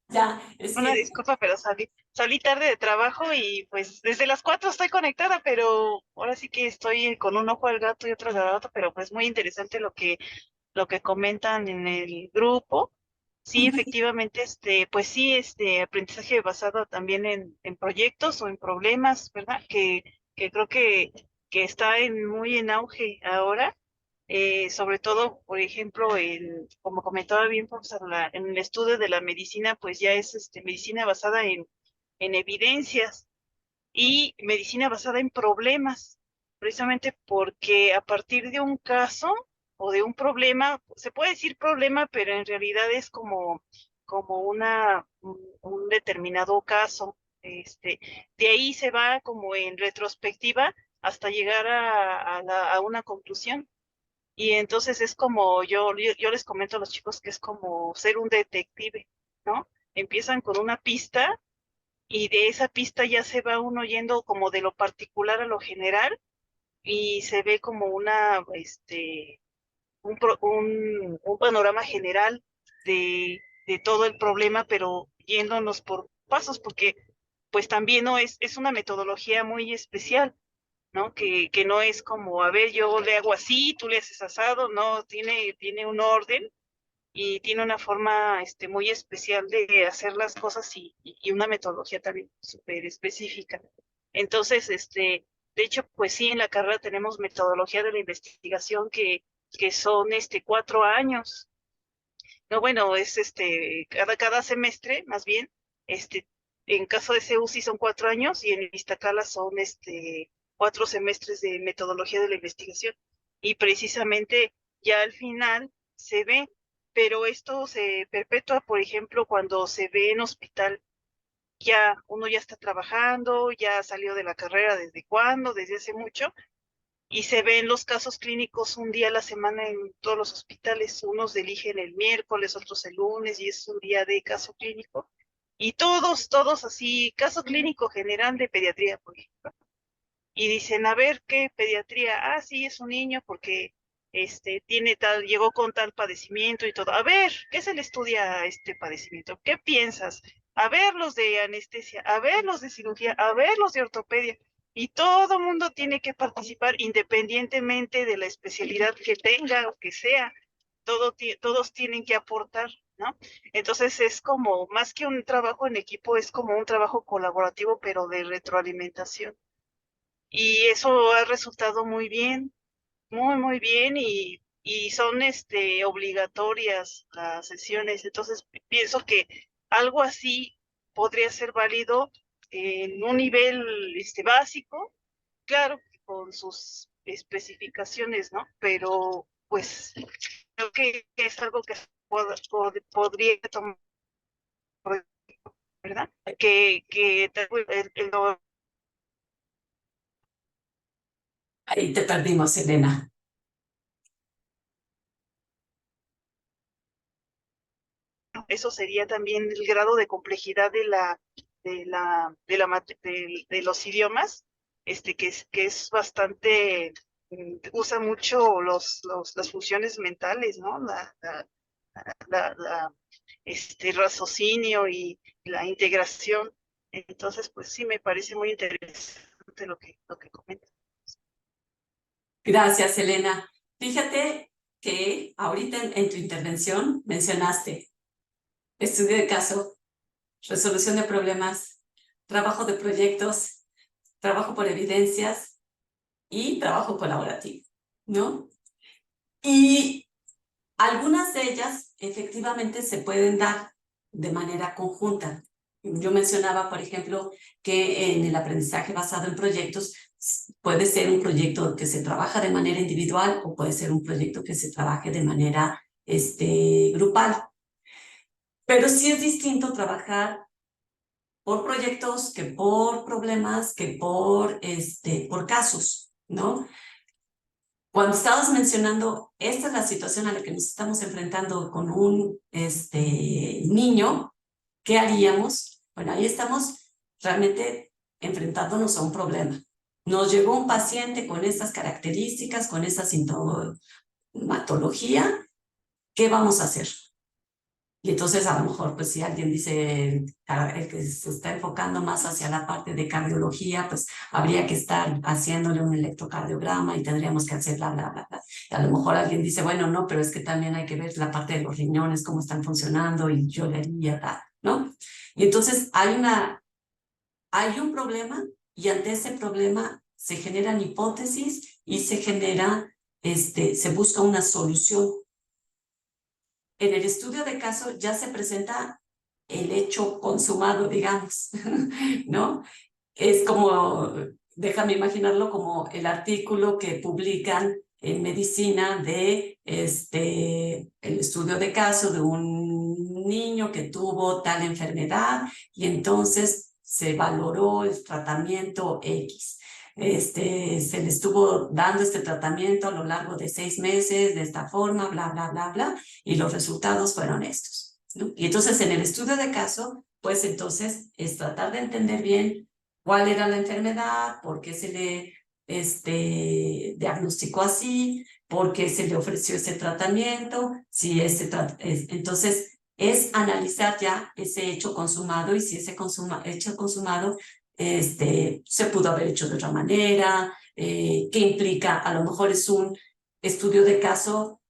Ya, es Una que... disculpa, pero salí tarde de trabajo y pues desde las 4 estoy conectada, pero ahora sí que estoy con un ojo al gato y otro al gato, pero pues muy interesante lo que comentan en el grupo. Sí, efectivamente, pues sí, aprendizaje basado también en proyectos o en problemas, ¿verdad? Que creo que está muy en auge ahora, sobre todo, por ejemplo, como comentaba bien, pues, en el estudio de la medicina, pues ya es medicina basada en evidencias y medicina basada en problemas, precisamente porque a partir de un caso o de un problema, se puede decir problema, pero en realidad es como un determinado caso. De ahí se va como en retrospectiva hasta llegar a una conclusión. Y entonces es como yo les comento a los chicos que es como ser un detective, ¿no? Empiezan con una pista y de esa pista ya se va uno yendo como de lo particular a lo general y se ve como un panorama general de todo el problema, pero yéndonos por pasos, porque pues también no es una metodología muy especial, ¿no? Que no es como, a ver, yo le hago así, tú le haces asado, no, tiene un orden y tiene una forma muy especial de hacer las cosas y una metodología también súper específica. Entonces, de hecho, pues sí, en la carrera tenemos metodología de la investigación que que son 4 años. No, bueno, es cada semestre, más bien, en caso de CEUCI son 4 años y en Iztacala son 4 semestres de metodología de la investigación. Y precisamente ya al final se ve, pero esto se perpetúa, por ejemplo, cuando se ve en hospital, uno ya está trabajando, ya salió de la carrera desde hace mucho, y se ven los casos clínicos un día a la semana en todos los hospitales. Unos eligen el miércoles, otros el lunes, y es un día de caso clínico. Y todos así, caso clínico general de pediatría, por ejemplo. Y dicen, a ver, ¿qué pediatría? Ah, sí, es un niño porque llegó con tal padecimiento y todo. A ver, ¿qué se le estudia a este padecimiento? ¿Qué piensas? A ver los de anestesia, a ver los de cirugía, a ver los de ortopedia. Y todo mundo tiene que participar independientemente de la especialidad que tenga o que sea. Todos tienen que aportar, ¿no? Entonces es como, más que un trabajo en equipo, es como un trabajo colaborativo, pero de retroalimentación. Y eso ha resultado muy bien, muy bien, y son obligatorias las sesiones. Entonces pienso que algo así podría ser válido en un nivel básico, claro, con sus especificaciones, ¿no? Pero pues creo que es algo que podría tomar, ¿verdad? Ahí te perdimos, Elena. Eso sería también el grado de complejidad de los idiomas, que es bastante, usa mucho las funciones mentales, ¿no? Raciocinio y la integración. Entonces, pues sí, me parece muy interesante lo que comenta. Gracias, Elena. Fíjate que ahorita en tu intervención mencionaste estudio de caso, resolución de problemas, trabajo de proyectos, trabajo por evidencias y trabajo colaborativo, ¿no? Y algunas de ellas efectivamente se pueden dar de manera conjunta. Yo mencionaba, por ejemplo, que en el aprendizaje basado en proyectos puede ser un proyecto que se trabaja de manera individual o puede ser un proyecto que se trabaje de manera grupal. Pero sí es distinto trabajar por proyectos que por problemas, que por casos, ¿no? Cuando estabas mencionando, esta es la situación a la que nos estamos enfrentando con un niño, ¿qué haríamos? Bueno, ahí estamos realmente enfrentándonos a un problema. Nos llegó un paciente con estas características, con esa sintomatología, ¿qué vamos a hacer? Y entonces a lo mejor, pues si alguien dice el que se está enfocando más hacia la parte de cardiología, pues habría que estar haciéndole un electrocardiograma y tendríamos que hacer bla, bla, bla, bla. Y a lo mejor alguien dice, bueno, no, pero es que también hay que ver la parte de los riñones, cómo están funcionando y yo le haría, ¿no? Y entonces hay un problema y ante ese problema se generan hipótesis y se busca una solución. En el estudio de caso ya se presenta el hecho consumado, digamos, ¿no? Es como, déjame imaginarlo como el artículo que publican en medicina de el estudio de caso de un niño que tuvo tal enfermedad y entonces se valoró el tratamiento X. Se le estuvo dando este tratamiento a lo largo de 6 meses de esta forma, bla, bla, bla, bla, y los resultados fueron estos, ¿no? Y entonces en el estudio de caso, pues entonces es tratar de entender bien cuál era la enfermedad, por qué se le diagnosticó así, por qué se le ofreció ese tratamiento, si entonces es analizar ya ese hecho consumado y si ese hecho consumado se pudo haber hecho de otra manera, qué implica, a lo mejor es un estudio de caso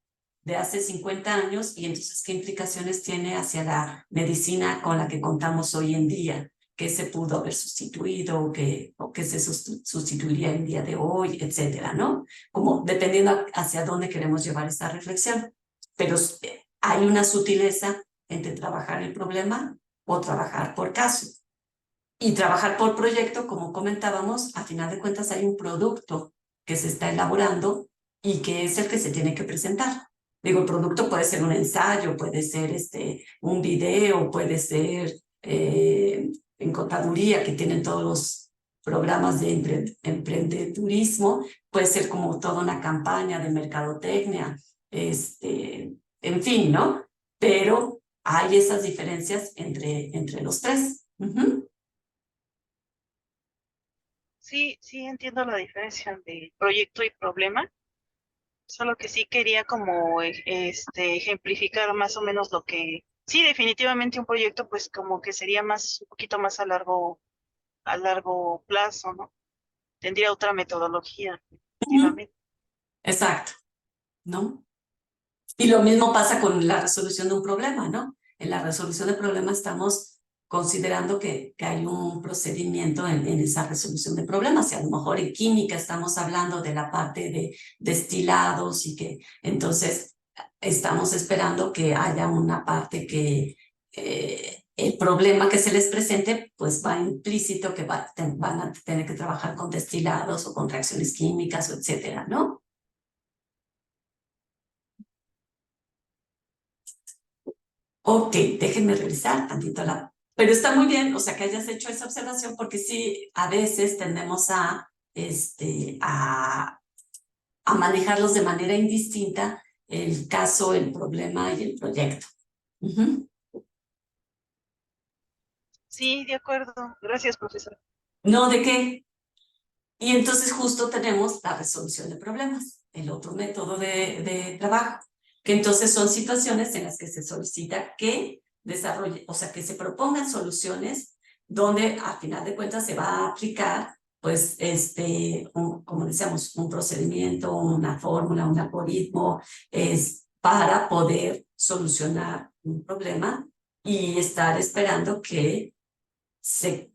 de hace 50 años y entonces qué implicaciones tiene hacia la medicina con la que contamos hoy en día, qué se pudo haber sustituido o qué se sustituiría el día de hoy, etcétera, ¿no? Como dependiendo hacia dónde queremos llevar esta reflexión. Pero hay una sutileza entre trabajar el problema o trabajar por caso. Y trabajar por proyecto, como comentábamos, a final de cuentas hay un producto que se está elaborando y que es el que se tiene que presentar. Digo, el producto puede ser un ensayo, puede ser un video, puede ser en contaduría, que tienen todos los programas de emprendedurismo, puede ser como toda una campaña de mercadotecnia, en fin, ¿no? Pero hay esas diferencias entre los tres. Sí, sí entiendo la diferencia de proyecto y problema, solo que sí quería como ejemplificar más o menos lo que, sí, definitivamente un proyecto pues como que sería más, un poquito más a largo plazo, ¿no? Tendría otra metodología, definitivamente. Exacto, ¿no? Y lo mismo pasa con la resolución de un problema, ¿no? En la resolución de problemas estamos considerando que hay un procedimiento en esa resolución de problemas. Y a lo mejor en química estamos hablando de la parte de destilados y que entonces estamos esperando que haya una parte que el problema que se les presente pues va implícito que van a tener que trabajar con destilados o con reacciones químicas o etcétera, ¿no? Ok, déjenme revisar tantito la... Pero está muy bien, o sea, que hayas hecho esa observación, porque sí, a veces tendemos a manejarlos de manera indistinta, el caso, el problema y el proyecto. Sí, de acuerdo. Gracias, profesor. No, ¿de qué? Y entonces justo tenemos la resolución de problemas, el otro método de trabajo, que entonces son situaciones en las que se solicita que desarrolle, o sea, que se propongan soluciones donde a final de cuentas se va a aplicar, pues, como decíamos, un procedimiento, una fórmula, un algoritmo, para poder solucionar un problema y estar esperando que se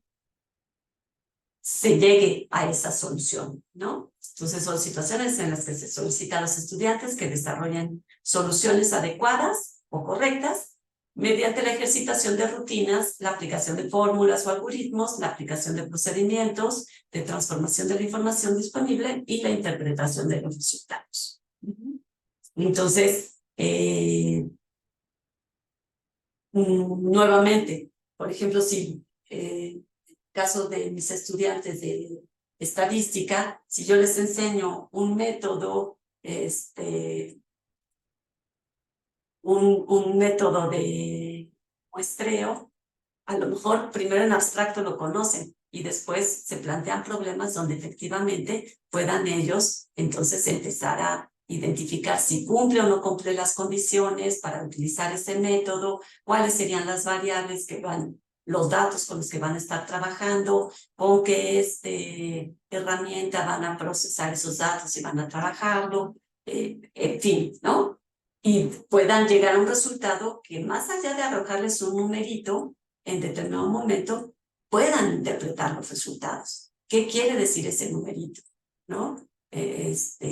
llegue a esa solución, ¿no? Entonces son situaciones en las que se solicita a los estudiantes que desarrollen soluciones adecuadas o correctas mediante la ejercitación de rutinas, la aplicación de fórmulas o algoritmos, la aplicación de procedimientos de transformación de la información disponible y la interpretación de los resultados. Entonces, nuevamente, por ejemplo, si caso de mis estudiantes de estadística, si yo les enseño un método, un método de muestreo, a lo mejor primero en abstracto lo conocen y después se plantean problemas donde efectivamente puedan ellos entonces empezar a identificar si cumple o no cumple las condiciones para utilizar ese método, cuáles serían las variables que van, los datos con los que van a estar trabajando, con qué herramienta van a procesar esos datos y van a trabajarlo, en fin, ¿no? Y puedan llegar a un resultado que más allá de arrojarles un numerito, en determinado momento, puedan interpretar los resultados. ¿Qué quiere decir ese numerito? ¿No? Esa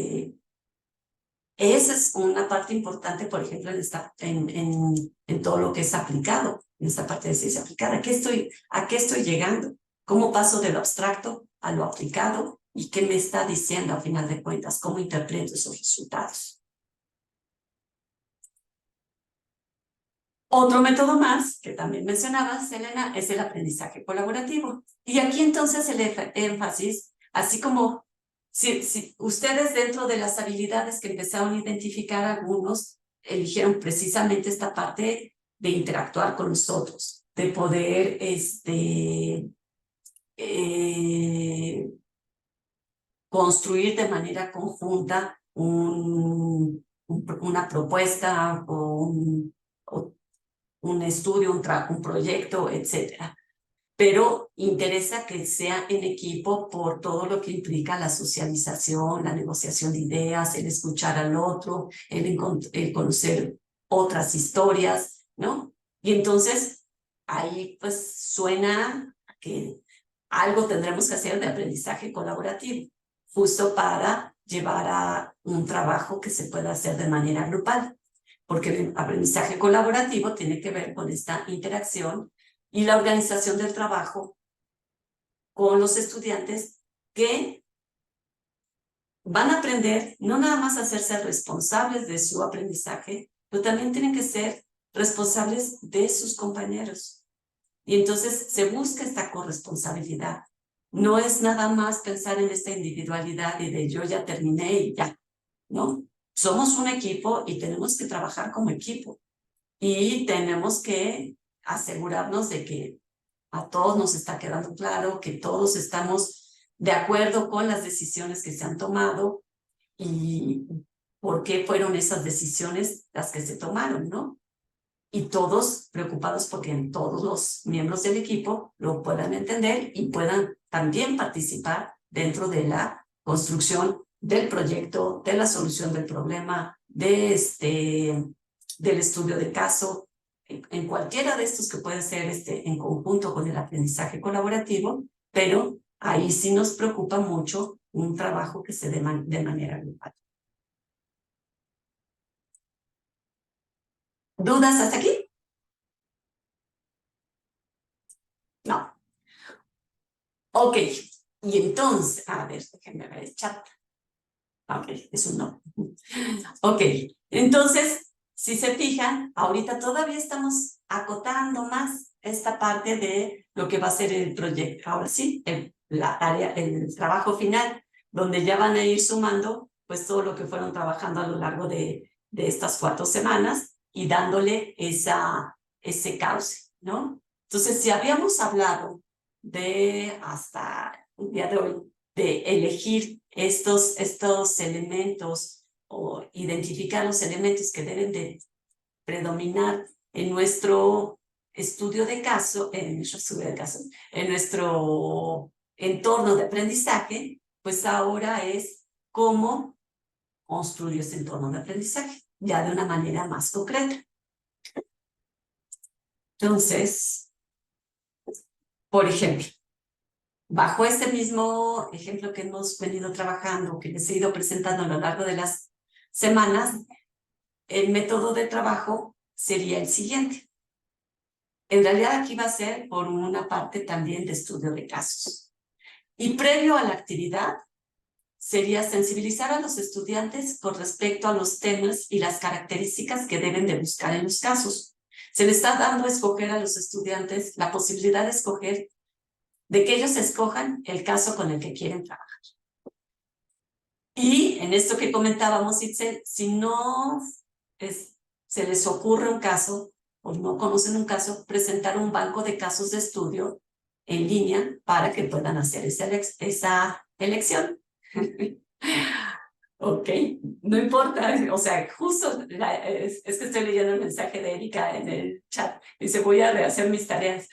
es una parte importante, por ejemplo, en todo lo que es aplicado, en esta parte de ciencia aplicada. ¿A qué estoy llegando? ¿Cómo paso de lo abstracto a lo aplicado? ¿Y qué me está diciendo a final de cuentas? ¿Cómo interpreto esos resultados? Otro método más, que también mencionabas, Elena, es el aprendizaje colaborativo. Y aquí entonces el énfasis, así como si ustedes dentro de las habilidades que empezaron a identificar algunos, eligieron precisamente esta parte de interactuar con los otros, de poder construir de manera conjunta una propuesta o un estudio, un proyecto, etcétera. Pero interesa que sea en equipo por todo lo que implica la socialización, la negociación de ideas, el escuchar al otro, el conocer otras historias, ¿no? Y entonces ahí pues suena que algo tendremos que hacer de aprendizaje colaborativo, justo para llevar a un trabajo que se pueda hacer de manera grupal, porque el aprendizaje colaborativo tiene que ver con esta interacción y la organización del trabajo con los estudiantes que van a aprender no nada más a hacerse responsables de su aprendizaje, pero también tienen que ser responsables de sus compañeros. Y entonces se busca esta corresponsabilidad. No es nada más pensar en esta individualidad y de yo ya terminé y ya, ¿no? Somos un equipo y tenemos que trabajar como equipo. Y tenemos que asegurarnos de que a todos nos está quedando claro, que todos estamos de acuerdo con las decisiones que se han tomado y por qué fueron esas decisiones las que se tomaron, ¿no? Y todos preocupados porque todos los miembros del equipo lo puedan entender y puedan también participar dentro de la construcción del proyecto, de la solución del problema, del estudio de caso, en cualquiera de estos que puede ser en conjunto con el aprendizaje colaborativo, pero ahí sí nos preocupa mucho un trabajo que se dé de manera grupal. ¿Dudas hasta aquí? No. Ok, y entonces, a ver, déjenme ver el chat. Ok, es un no. Ok, entonces, si se fijan, ahorita todavía estamos acotando más esta parte de lo que va a ser el proyecto. Ahora sí, el trabajo final, donde ya van a ir sumando pues todo lo que fueron trabajando a lo largo de estas 4 semanas y dándole ese cauce, ¿no? Entonces, si habíamos hablado de hasta el día de hoy, de elegir estos elementos o identificar los elementos que deben de predominar en nuestro estudio de caso, en nuestro entorno de aprendizaje, pues ahora es cómo construyo ese entorno de aprendizaje, ya de una manera más concreta. Entonces, por ejemplo, bajo este mismo ejemplo que hemos venido trabajando, que les he ido presentando a lo largo de las semanas, el método de trabajo sería el siguiente. En realidad aquí va a ser por una parte también de estudio de casos. Y previo a la actividad sería sensibilizar a los estudiantes con respecto a los temas y las características que deben de buscar en los casos. Se les está dando a escoger a los estudiantes la posibilidad de escoger, de que ellos escojan el caso con el que quieren trabajar. Y en esto que comentábamos, Itzel, si no se les ocurre un caso o no conocen un caso, presentar un banco de casos de estudio en línea para que puedan hacer esa elección. Ok, no importa, o sea, justo es que estoy leyendo el mensaje de Erika en el chat, dice voy a rehacer mis tareas.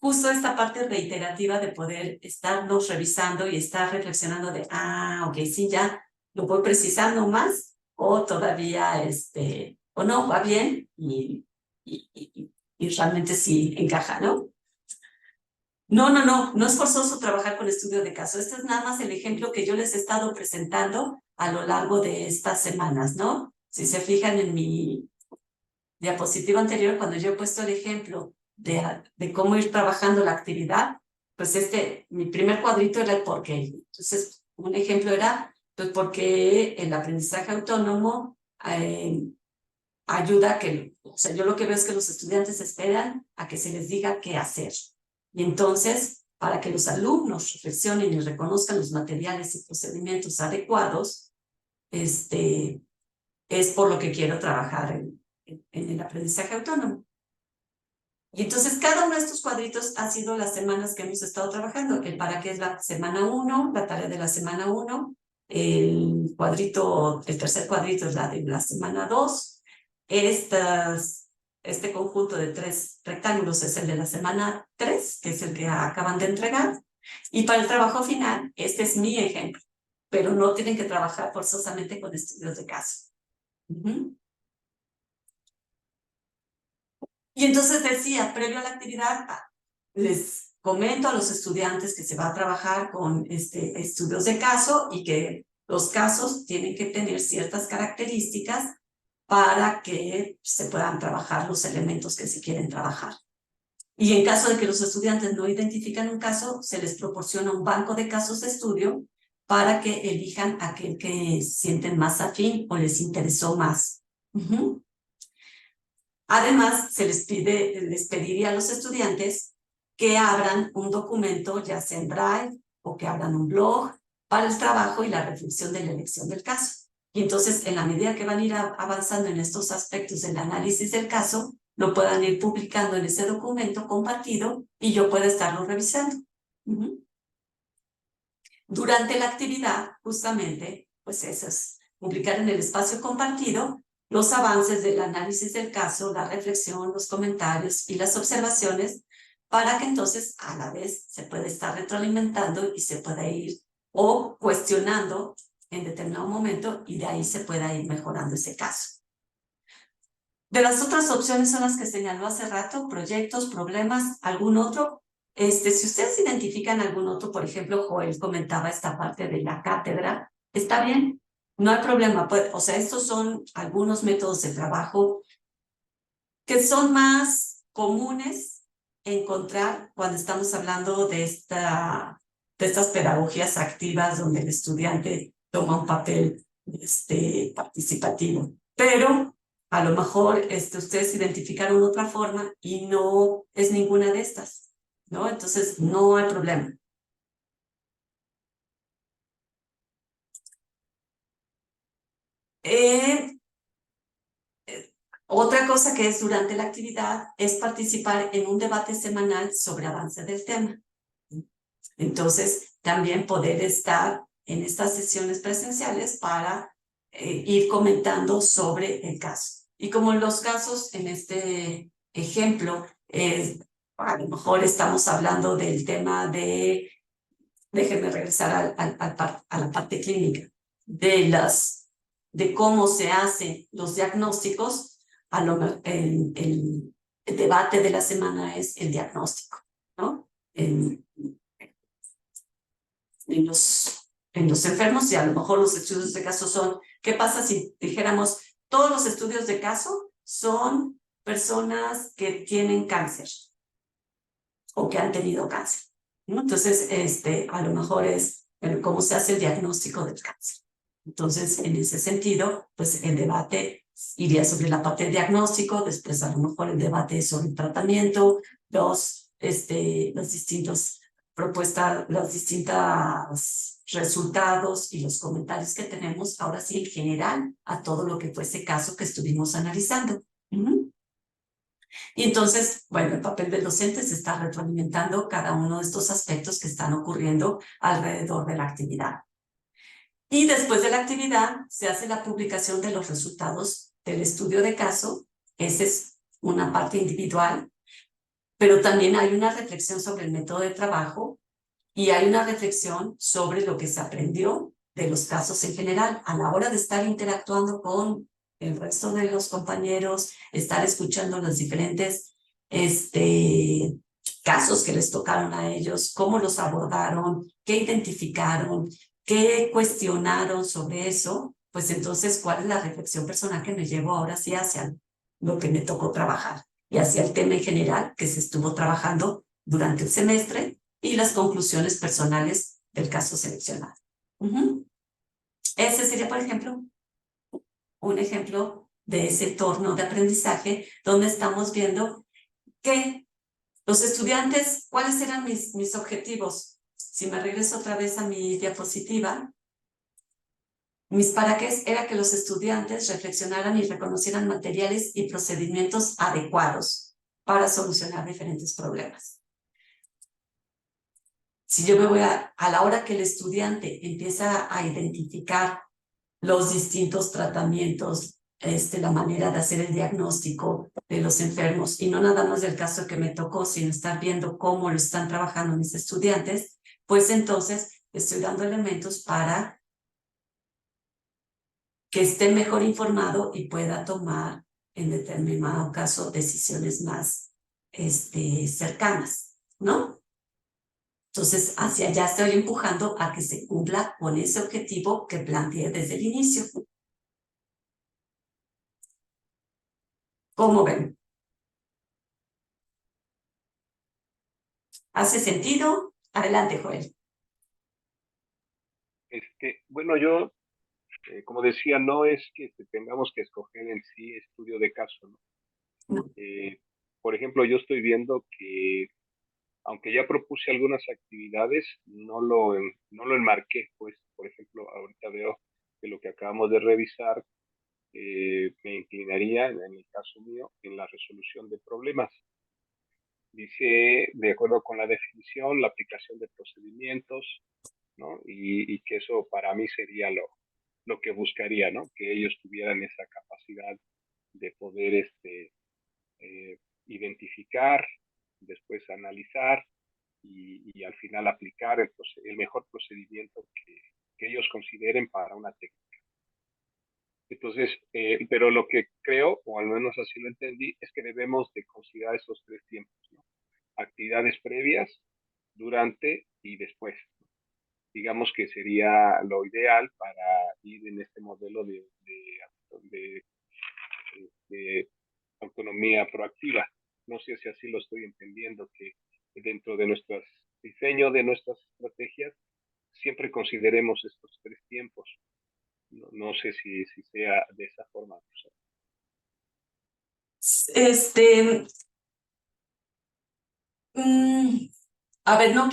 Justo esta parte reiterativa de poder estarnos revisando y estar reflexionando de, ok, sí, ya lo voy precisando más, o todavía, o no, va bien, y realmente sí encaja, ¿no? No es forzoso trabajar con estudio de caso. Este es nada más el ejemplo que yo les he estado presentando a lo largo de estas semanas, ¿no? Si se fijan en mi diapositiva anterior, cuando yo he puesto el ejemplo de cómo ir trabajando la actividad, pues mi primer cuadrito era el por qué. Entonces, un ejemplo era, pues, por qué el aprendizaje autónomo ayuda a que, o sea, yo lo que veo es que los estudiantes esperan a que se les diga qué hacer. Y entonces, para que los alumnos reflexionen y reconozcan los materiales y procedimientos adecuados, es por lo que quiero trabajar en el aprendizaje autónomo. Y entonces cada uno de estos cuadritos ha sido las semanas que hemos estado trabajando. El para qué es la semana 1, la tarea de la semana 1, el tercer cuadrito es la de la semana 2, este conjunto de 3 rectángulos es el de la semana 3, que es el que acaban de entregar. Y para el trabajo final, este es mi ejemplo, pero no tienen que trabajar forzosamente con estudios de caso. Y entonces decía, previo a la actividad, les comento a los estudiantes que se va a trabajar con estudios de caso y que los casos tienen que tener ciertas características para que se puedan trabajar los elementos que se quieren trabajar. Y en caso de que los estudiantes no identifican un caso, se les proporciona un banco de casos de estudio para que elijan aquel que sienten más afín o les interesó más. Además, les pediría a los estudiantes que abran un documento, ya sea en Drive o que abran un blog para el trabajo y la reflexión de la elección del caso. Y entonces, en la medida que van a ir avanzando en estos aspectos del análisis del caso, lo puedan ir publicando en ese documento compartido y yo pueda estarlo revisando. Durante la actividad, justamente, pues eso es publicar en el espacio compartido los avances del análisis del caso, la reflexión, los comentarios y las observaciones, para que entonces a la vez se pueda estar retroalimentando y se pueda ir o cuestionando en determinado momento y de ahí se pueda ir mejorando ese caso. De las otras opciones son las que señaló hace rato, proyectos, problemas, algún otro. Si ustedes identifican algún otro, por ejemplo, Joel comentaba esta parte de la cátedra, está bien, no hay problema. O sea, estos son algunos métodos de trabajo que son más comunes encontrar cuando estamos hablando de estas pedagogías activas donde el estudiante toma un papel participativo. Pero a lo mejor ustedes identificaron otra forma y no es ninguna de estas, ¿no? Entonces no hay problema. Otra cosa que es durante la actividad es participar en un debate semanal sobre avance del tema. Entonces, también poder estar en estas sesiones presenciales para ir comentando sobre el caso. Y como los casos en este ejemplo, a lo mejor estamos hablando del tema de, déjenme regresar a la parte clínica, de cómo se hacen los diagnósticos. El debate de la semana es el diagnóstico, ¿no? En los enfermos, y a lo mejor los estudios de caso son, ¿qué pasa si dijéramos todos los estudios de caso son personas que tienen cáncer o que han tenido cáncer, ¿no? Entonces, a lo mejor es cómo se hace el diagnóstico del cáncer. Entonces, en ese sentido, pues el debate iría sobre la parte de diagnóstico, después a lo mejor el debate sobre el tratamiento, los distintos propuestas, los distintos resultados y los comentarios que tenemos, ahora sí, en general, a todo lo que fue ese caso que estuvimos analizando. Y entonces, bueno, el papel del docente se está retroalimentando cada uno de estos aspectos que están ocurriendo alrededor de la actividad. Y después de la actividad se hace la publicación de los resultados del estudio de caso. Esa es una parte individual, pero también hay una reflexión sobre el método de trabajo y hay una reflexión sobre lo que se aprendió de los casos en general a la hora de estar interactuando con el resto de los compañeros, estar escuchando los diferentes casos que les tocaron a ellos, cómo los abordaron, qué identificaron, qué cuestionaron sobre eso, pues entonces, ¿cuál es la reflexión personal que me llevo ahora sí hacia lo que me tocó trabajar y hacia el tema en general que se estuvo trabajando durante el semestre y las conclusiones personales del caso seleccionado? Ese sería, por ejemplo, un ejemplo de ese entorno de aprendizaje donde estamos viendo que los estudiantes, ¿cuáles eran mis objetivos? Si me regreso otra vez a mi diapositiva, mis para qué era que los estudiantes reflexionaran y reconocieran materiales y procedimientos adecuados para solucionar diferentes problemas. Si yo me voy a la hora que el estudiante empieza a identificar los distintos tratamientos, la manera de hacer el diagnóstico de los enfermos, y no nada más del caso que me tocó, sino estar viendo cómo lo están trabajando mis estudiantes, pues entonces estoy dando elementos para que esté mejor informado y pueda tomar en determinado caso decisiones más cercanas, ¿no? Entonces, hacia allá estoy empujando a que se cumpla con ese objetivo que planteé desde el inicio. ¿Cómo ven? ¿Hace sentido? Adelante, Joel. Bueno, yo, como decía, no es que tengamos que escoger en sí estudio de caso, ¿no? No. Por ejemplo, yo estoy viendo que, aunque ya propuse algunas actividades, no lo enmarqué, pues, por ejemplo, ahorita veo que lo que acabamos de revisar me inclinaría, en el caso mío, en la resolución de problemas. Dice, de acuerdo con la definición, la aplicación de procedimientos, ¿no? Y que eso para mí sería lo que buscaría, ¿no? Que ellos tuvieran esa capacidad de poder identificar, después analizar y al final aplicar el mejor procedimiento que ellos consideren para una técnica. Entonces, pero lo que creo, o al menos así lo entendí, es que debemos de considerar esos 3 tiempos, ¿no? Actividades previas, durante y después. Digamos que sería lo ideal para ir en este modelo de autonomía proactiva. No sé si así lo estoy entendiendo, que dentro de nuestro diseño de nuestras estrategias siempre consideremos estos 3 tiempos. No sé si sea de esa forma. A ver, no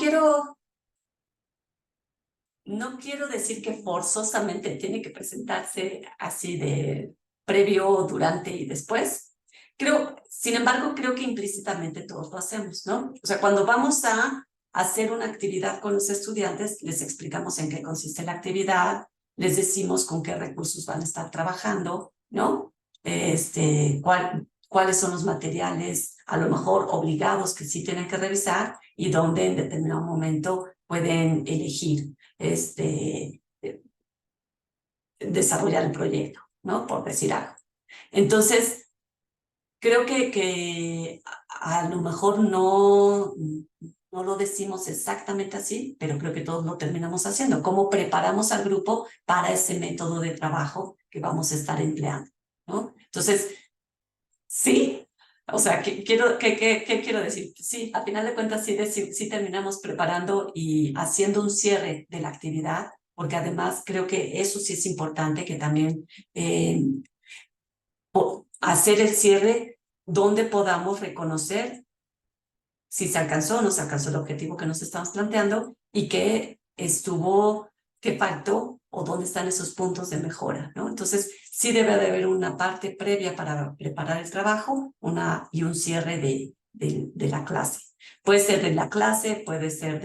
quiero decir que forzosamente tiene que presentarse así de previo, durante y después. Sin embargo, creo que implícitamente todos lo hacemos, ¿no? O sea, cuando vamos a hacer una actividad con los estudiantes, les explicamos en qué consiste la actividad, les decimos con qué recursos van a estar trabajando, ¿no? Cuáles son los materiales, a lo mejor obligados que sí tienen que revisar y dónde en determinado momento pueden elegir desarrollar el proyecto, ¿no? Por decir algo. Entonces, creo que a lo mejor no lo decimos exactamente así, pero creo que todos lo terminamos haciendo. ¿Cómo preparamos al grupo para ese método de trabajo que vamos a estar empleando, ¿no? Entonces, sí, o sea, ¿qué quiero decir? Sí, a final de cuentas sí terminamos preparando y haciendo un cierre de la actividad, porque además creo que eso sí es importante, que también hacer el cierre donde podamos reconocer si se alcanzó o no se alcanzó el objetivo que nos estamos planteando y qué faltó o dónde están esos puntos de mejora, ¿no? Entonces, sí debe de haber una parte previa para preparar el trabajo y un cierre de la clase. Puede ser de la clase, puede ser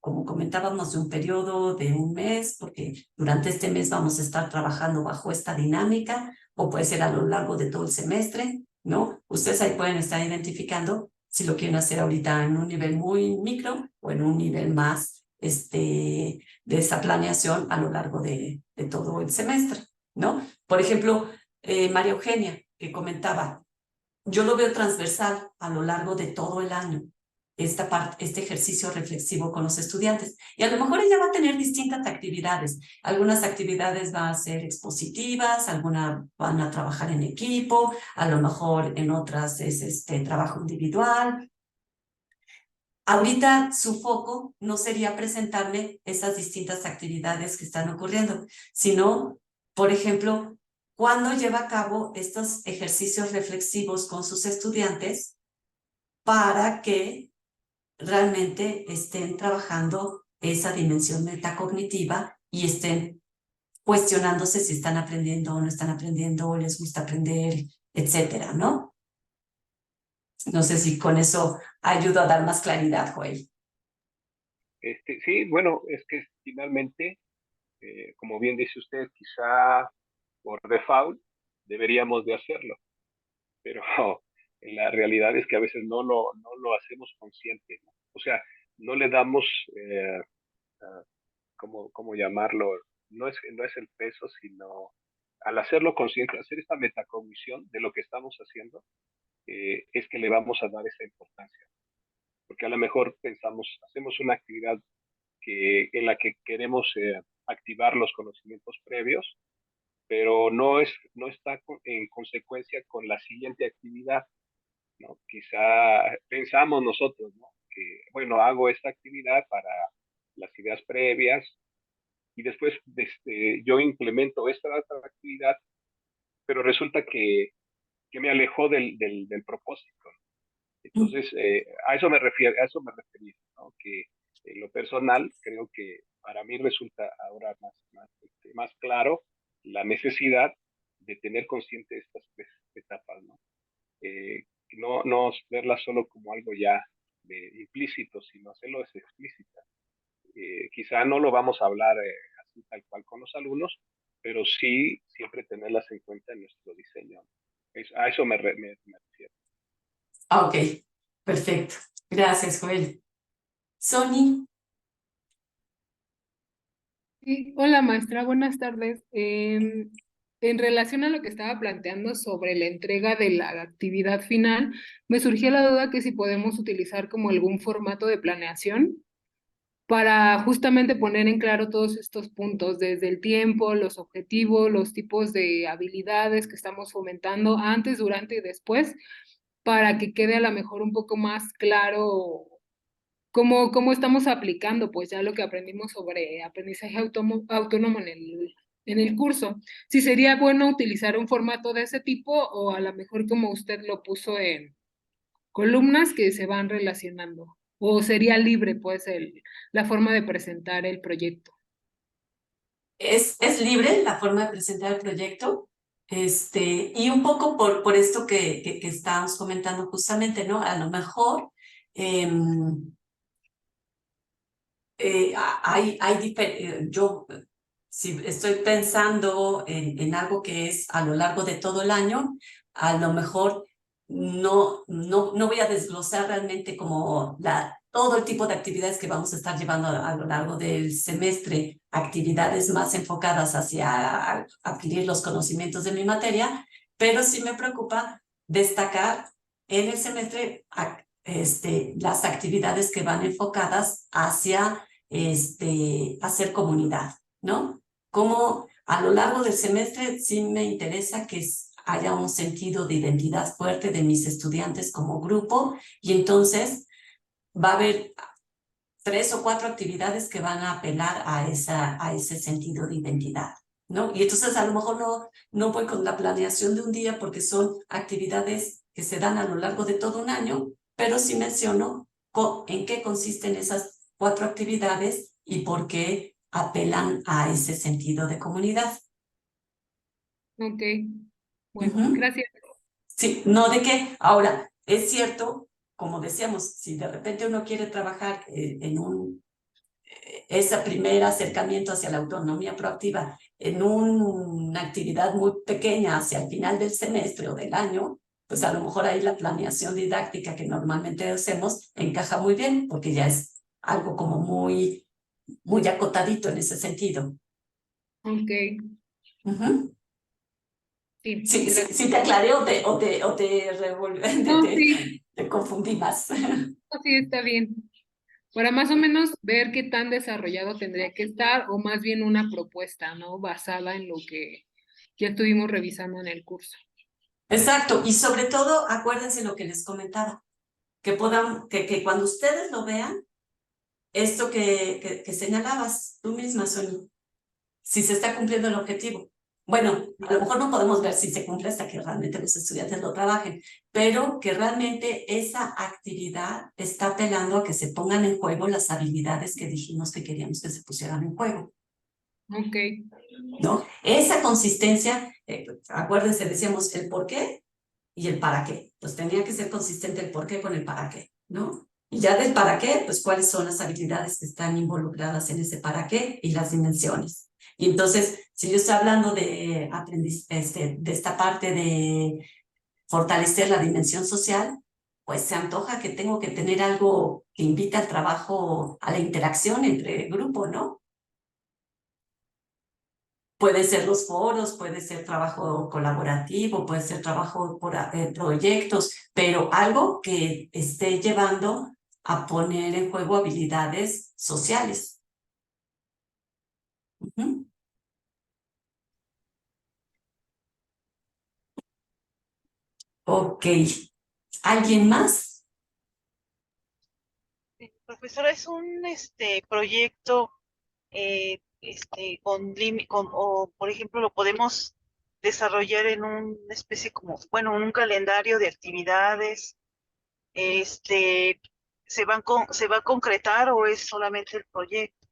como comentábamos, de un periodo de un mes, porque durante este mes vamos a estar trabajando bajo esta dinámica, o puede ser a lo largo de todo el semestre, ¿no? Ustedes ahí pueden estar identificando si lo quieren hacer ahorita en un nivel muy micro o en un nivel más de esa planeación a lo largo de todo el semestre, ¿no? Por ejemplo, María Eugenia, que comentaba, yo lo veo transversal a lo largo de todo el año, este ejercicio reflexivo con los estudiantes. Y a lo mejor ella va a tener distintas actividades. Algunas actividades van a ser expositivas, algunas van a trabajar en equipo, a lo mejor en otras es trabajo individual. Ahorita su foco no sería presentarme esas distintas actividades que están ocurriendo, sino, por ejemplo, cuando lleva a cabo estos ejercicios reflexivos con sus estudiantes para que realmente estén trabajando esa dimensión metacognitiva y estén cuestionándose si están aprendiendo o no están aprendiendo, o les gusta aprender, etcétera, ¿no? No sé si con eso ayudo a dar más claridad, Joel. Sí, bueno, es que finalmente, como bien dice usted, quizá por default deberíamos de hacerlo, pero en la realidad es que a veces no lo hacemos consciente, ¿no? O sea, no le damos, ¿cómo llamarlo? No es el peso, sino al hacerlo consciente, hacer esta metacognición de lo que estamos haciendo, es que le vamos a dar esa importancia. porque a lo mejor hacemos una actividad en la que queremos activar los conocimientos previos, pero no está en consecuencia con la siguiente actividad, ¿no? Quizá pensamos nosotros, ¿no? Que, bueno, hago esta actividad para las ideas previas y después yo implemento esta otra actividad, pero resulta que me alejó del propósito. Entonces, a eso me refería, ¿no? Que en lo personal creo que para mí resulta ahora más claro la necesidad de tener consciente estas tres etapas, ¿no? No verlas solo como algo ya implícito, sino hacerlo explícita. Quizá no lo vamos a hablar así tal cual con los alumnos, pero sí siempre tenerlas en cuenta en nuestro diseño. A eso me refiero. Ok, perfecto. Gracias, Joel. Sony. Sí, hola maestra, buenas tardes. En relación a lo que estaba planteando sobre la entrega de la actividad final, me surgió la duda que si podemos utilizar como algún formato de planeación para justamente poner en claro todos estos puntos, desde el tiempo, los objetivos, los tipos de habilidades que estamos fomentando antes, durante y después, para que quede a lo mejor un poco más claro cómo estamos aplicando pues ya lo que aprendimos sobre aprendizaje autónomo en el curso. Si sería bueno utilizar un formato de ese tipo o a lo mejor como usted lo puso en columnas que se van relacionando. O sería libre pues la forma de presentar el proyecto. Es libre la forma de presentar el proyecto. Y un poco por esto que estábamos comentando justamente, ¿no? A lo mejor yo si estoy pensando en algo que es a lo largo de todo el año, a lo mejor no voy a desglosar realmente como todo el tipo de actividades que vamos a estar llevando a lo largo del semestre, actividades más enfocadas hacia adquirir los conocimientos de mi materia, pero sí me preocupa destacar en el semestre las actividades que van enfocadas hacia hacer comunidad, ¿no? Como a lo largo del semestre sí me interesa que haya un sentido de identidad fuerte de mis estudiantes como grupo y entonces va a haber 3 o 4 actividades que van a apelar a ese sentido de identidad, ¿no? Y entonces a lo mejor no voy con la planeación de un día porque son actividades que se dan a lo largo de todo un año, pero sí menciono en qué consisten esas 4 actividades y por qué apelan a ese sentido de comunidad. Ok, bueno, gracias. Sí, no de qué. Ahora, es cierto, como decíamos, si de repente uno quiere trabajar en ese primer acercamiento hacia la autonomía proactiva en una actividad muy pequeña hacia el final del semestre o del año, pues a lo mejor ahí la planeación didáctica que normalmente hacemos encaja muy bien, porque ya es algo como muy acotadito en ese sentido. Ok. Sí, te aclaré o te confundí más. No, sí, está bien. Para más o menos ver qué tan desarrollado tendría que estar o más bien una propuesta, ¿no? Basada en lo que ya estuvimos revisando en el curso. Exacto, y sobre todo acuérdense lo que les comentaba, que cuando ustedes lo vean, esto que señalabas tú misma, Sonia, si se está cumpliendo el objetivo. Bueno, a lo mejor no podemos ver si se cumple hasta que realmente los estudiantes lo trabajen, pero que realmente esa actividad está apelando a que se pongan en juego las habilidades que dijimos que queríamos que se pusieran en juego. Ok. ¿No? Esa consistencia, acuérdense, decíamos el por qué y el para qué. Pues tenía que ser consistente el por qué con el para qué, ¿no? Y ya del para qué, pues cuáles son las habilidades que están involucradas en ese para qué y las dimensiones. Y entonces, si yo estoy hablando de de esta parte de fortalecer la dimensión social, pues se antoja que tengo que tener algo que invita al trabajo, a la interacción entre el grupo, ¿no? Puede ser los foros, puede ser trabajo colaborativo, puede ser trabajo por proyectos, pero algo que esté llevando a poner en juego habilidades sociales. Ok. ¿Alguien más? Profesora, es un proyecto o por ejemplo lo podemos desarrollar en una especie como, bueno, en un calendario de actividades, ¿se va a concretar o es solamente el proyecto?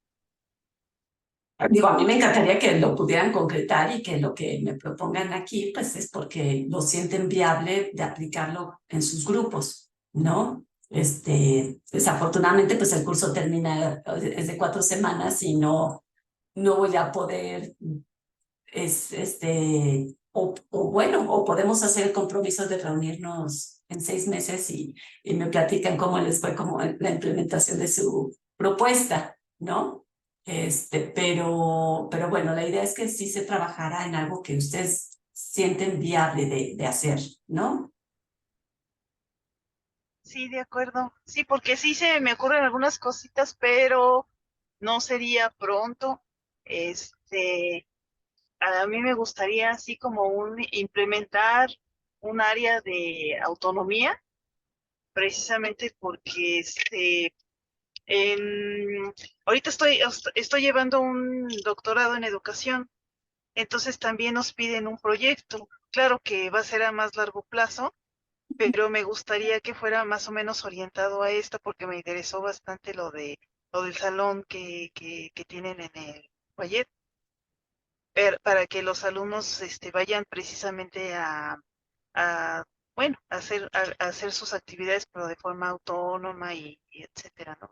Digo, a mí me encantaría que lo pudieran concretar y que lo que me propongan aquí, pues es porque lo sienten viable de aplicarlo en sus grupos, ¿no? Desafortunadamente, pues el curso termina, es de 4 semanas y no voy a poder, o bueno, o podemos hacer el compromiso de reunirnos en 6 meses y me platican cómo les fue como la implementación de su propuesta, ¿no? Pero bueno, la idea es que sí se trabajara en algo que ustedes sienten viable de hacer, ¿no? Sí, de acuerdo. Sí, porque sí se me ocurren algunas cositas, pero no sería pronto. A mí me gustaría así como implementar un área de autonomía, precisamente porque ahorita estoy llevando un doctorado en educación, entonces también nos piden un proyecto. Claro que va a ser a más largo plazo, pero me gustaría que fuera más o menos orientado a esto porque me interesó bastante lo del salón que tienen en el Vallet, para que los alumnos vayan precisamente bueno, a hacer sus actividades, pero de forma autónoma y etcétera, ¿no?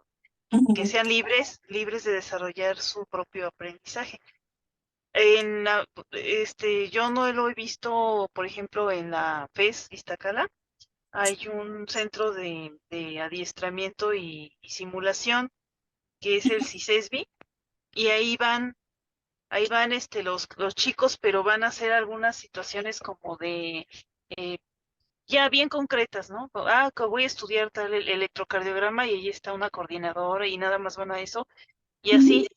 Que sean libres de desarrollar su propio aprendizaje. Yo no lo he visto, por ejemplo, en la FES Iztacala, hay un centro de adiestramiento y simulación, que es el CISESBI, y ahí van los chicos, pero van a hacer algunas situaciones como de ya bien concretas, ¿no? Que voy a estudiar tal electrocardiograma y ahí está una coordinadora y nada más van a eso, y así.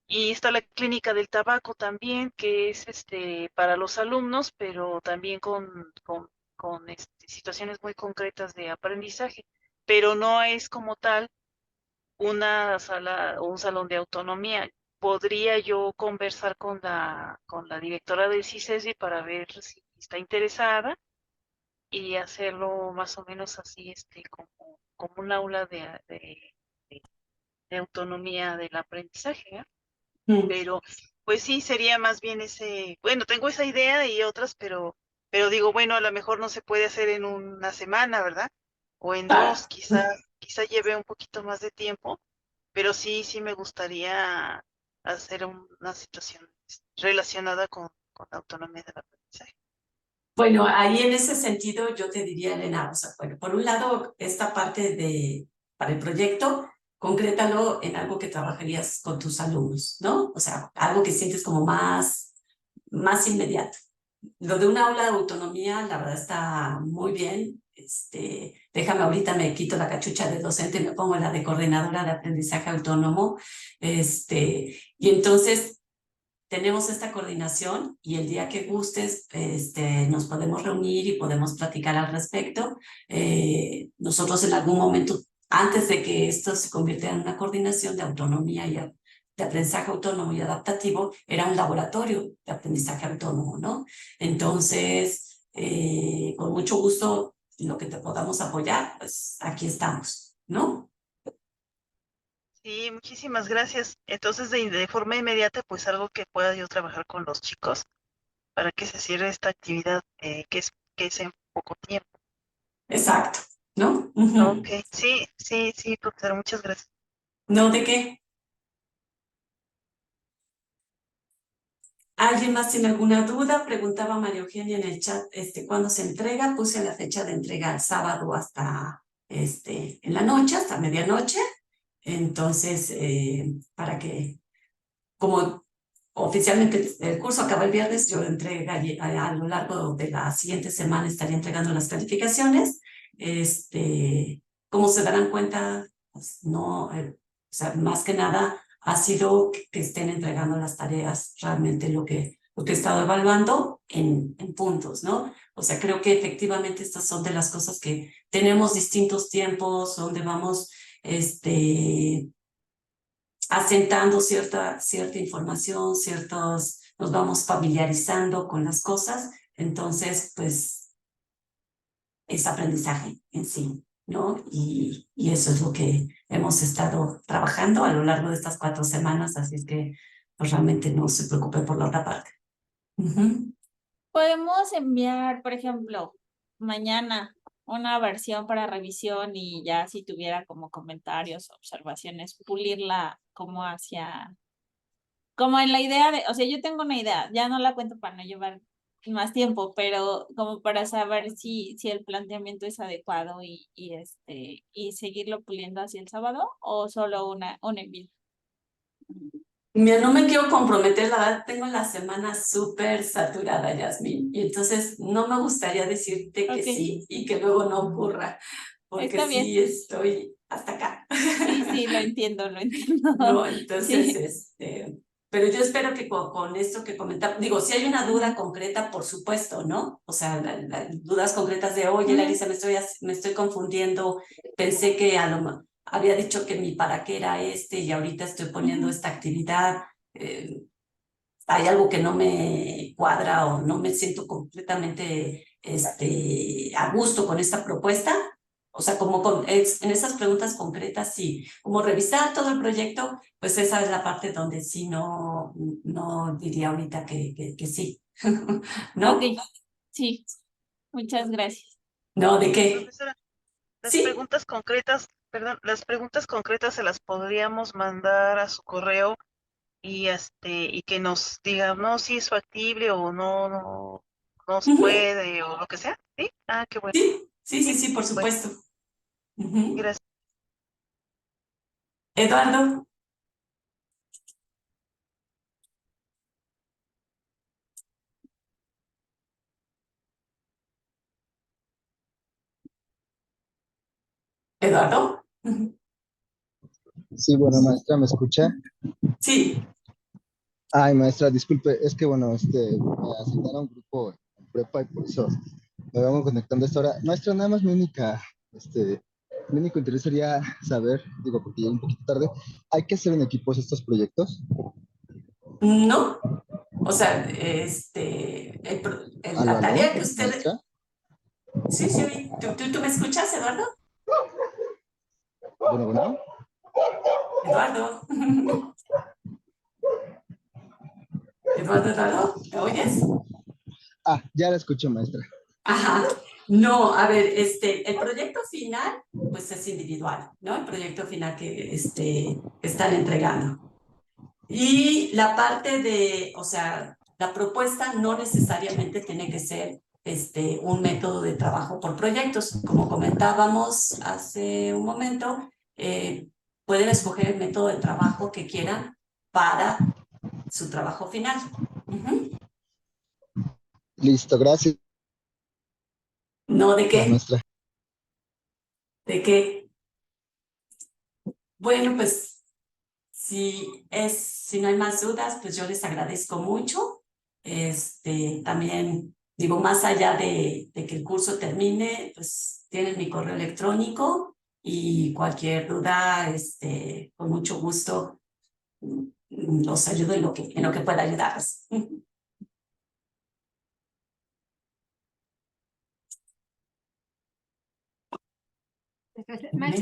Y está la clínica del tabaco también, que es para los alumnos, pero también con situaciones muy concretas de aprendizaje. Pero no es como tal una sala o un salón de autonomía. Podría yo conversar con la directora del CISESI para ver si está interesada y hacerlo más o menos así, como un aula de autonomía del aprendizaje, ¿eh? Pero pues sí, sería más bien bueno, tengo esa idea y otras, pero digo, bueno, a lo mejor no se puede hacer en una semana, ¿verdad? O en 2, quizá lleve un poquito más de tiempo, pero sí me gustaría hacer una situación relacionada con la autonomía del aprendizaje. Bueno, ahí en ese sentido yo te diría, Elena, o sea, bueno, por un lado, esta parte para el proyecto, concrétalo en algo que trabajarías con tus alumnos, ¿no? O sea, algo que sientes como más inmediato. Lo de una aula de autonomía, la verdad está muy bien. Déjame ahorita, me quito la cachucha de docente y me pongo la de coordinadora de aprendizaje autónomo. Y entonces tenemos esta coordinación y el día que gustes nos podemos reunir y podemos platicar al respecto. Nosotros en algún momento, antes de que esto se convirtiera en una coordinación de autonomía y de aprendizaje autónomo y adaptativo, era un laboratorio de aprendizaje autónomo, ¿no? Entonces, con mucho gusto, lo que te podamos apoyar, pues aquí estamos, ¿no? Sí, muchísimas gracias. Entonces, de forma inmediata, pues algo que pueda yo trabajar con los chicos para que se cierre esta actividad que es en poco tiempo. Exacto, ¿no? Ok, sí, profesor, muchas gracias. No, ¿de qué? ¿Alguien más tiene alguna duda? Preguntaba María Eugenia en el chat, ¿cuándo se entrega? Puse la fecha de entrega el sábado hasta, en la noche, hasta medianoche. Entonces, para que, como oficialmente el curso acaba el viernes, yo entregaría a lo largo de la siguiente semana estaría entregando las calificaciones. Como se darán cuenta, pues no, o sea, más que nada ha sido que estén entregando las tareas, realmente lo que he estado evaluando en puntos, ¿no? O sea, creo que efectivamente estas son de las cosas que tenemos distintos tiempos, donde vamos asentando cierta información, nos vamos familiarizando con las cosas, entonces, pues, es aprendizaje en sí, ¿no? Y eso es lo que hemos estado trabajando a lo largo de estas 4 semanas, así es que pues, realmente no se preocupe por la otra parte. Podemos enviar, por ejemplo, mañana una versión para revisión y ya si tuviera como comentarios, observaciones, pulirla como como en la idea de, o sea, yo tengo una idea, ya no la cuento para no llevar más tiempo, pero como para saber si el planteamiento es adecuado y seguirlo puliendo hacia el sábado o solo un envío. Mira, no me quiero comprometer, la verdad tengo la semana súper saturada, Yasmín, y entonces no me gustaría decirte que sí y que luego no ocurra, porque Está bien. sí estoy hasta acá. Sí, lo entiendo. No, entonces, Sí. pero yo espero que con esto que comentaba, digo, si hay una duda concreta, por supuesto, ¿no? O sea, dudas concretas de, oye, Larisa, me estoy confundiendo, pensé que había dicho que mi para qué era y ahorita estoy poniendo esta actividad, hay algo que no me cuadra o no me siento completamente a gusto con esta propuesta. O sea, en esas preguntas concretas, sí. Como revisar todo el proyecto, pues esa es la parte donde sí no diría ahorita que sí. ¿No? Ok, sí. Muchas gracias. No, ¿de qué? Profesora, las Sí. preguntas concretas, perdón, las preguntas concretas se las podríamos mandar a su correo y que nos diga, no, si es factible o no se puede o lo que sea, ¿sí? Ah, qué bueno. Sí, por supuesto. Gracias. Eduardo. Eduardo. Sí, bueno, maestra, ¿me escucha? Sí. Ay, maestra, disculpe, es que bueno, me asignaron un grupo en prepa y por eso me vamos conectando a esta hora. Maestra, nada más mi único interés sería saber, digo, porque ya un poquito tarde, ¿hay que hacer en equipos estos proyectos? No. O sea, la tarea que usted... ¿Maestra? Sí. ¿Tú me escuchas, Eduardo? Bueno. Eduardo. Eduardo, ¿me oyes? Ah, ya la escucho, maestra. Ajá. No, a ver, el proyecto final, pues es individual, ¿no? El proyecto final que están entregando. Y la parte o sea, la propuesta no necesariamente tiene que ser un método de trabajo por proyectos. Como comentábamos hace un momento, pueden escoger el método de trabajo que quieran para su trabajo final. Listo, gracias. No, ¿de qué? Maestra. ¿De qué? Bueno, pues si no hay más dudas, pues yo les agradezco mucho. También digo, más allá de que el curso termine, pues tienen mi correo electrónico y cualquier duda, con mucho gusto los ayudo en lo que pueda ayudarles. Maestra,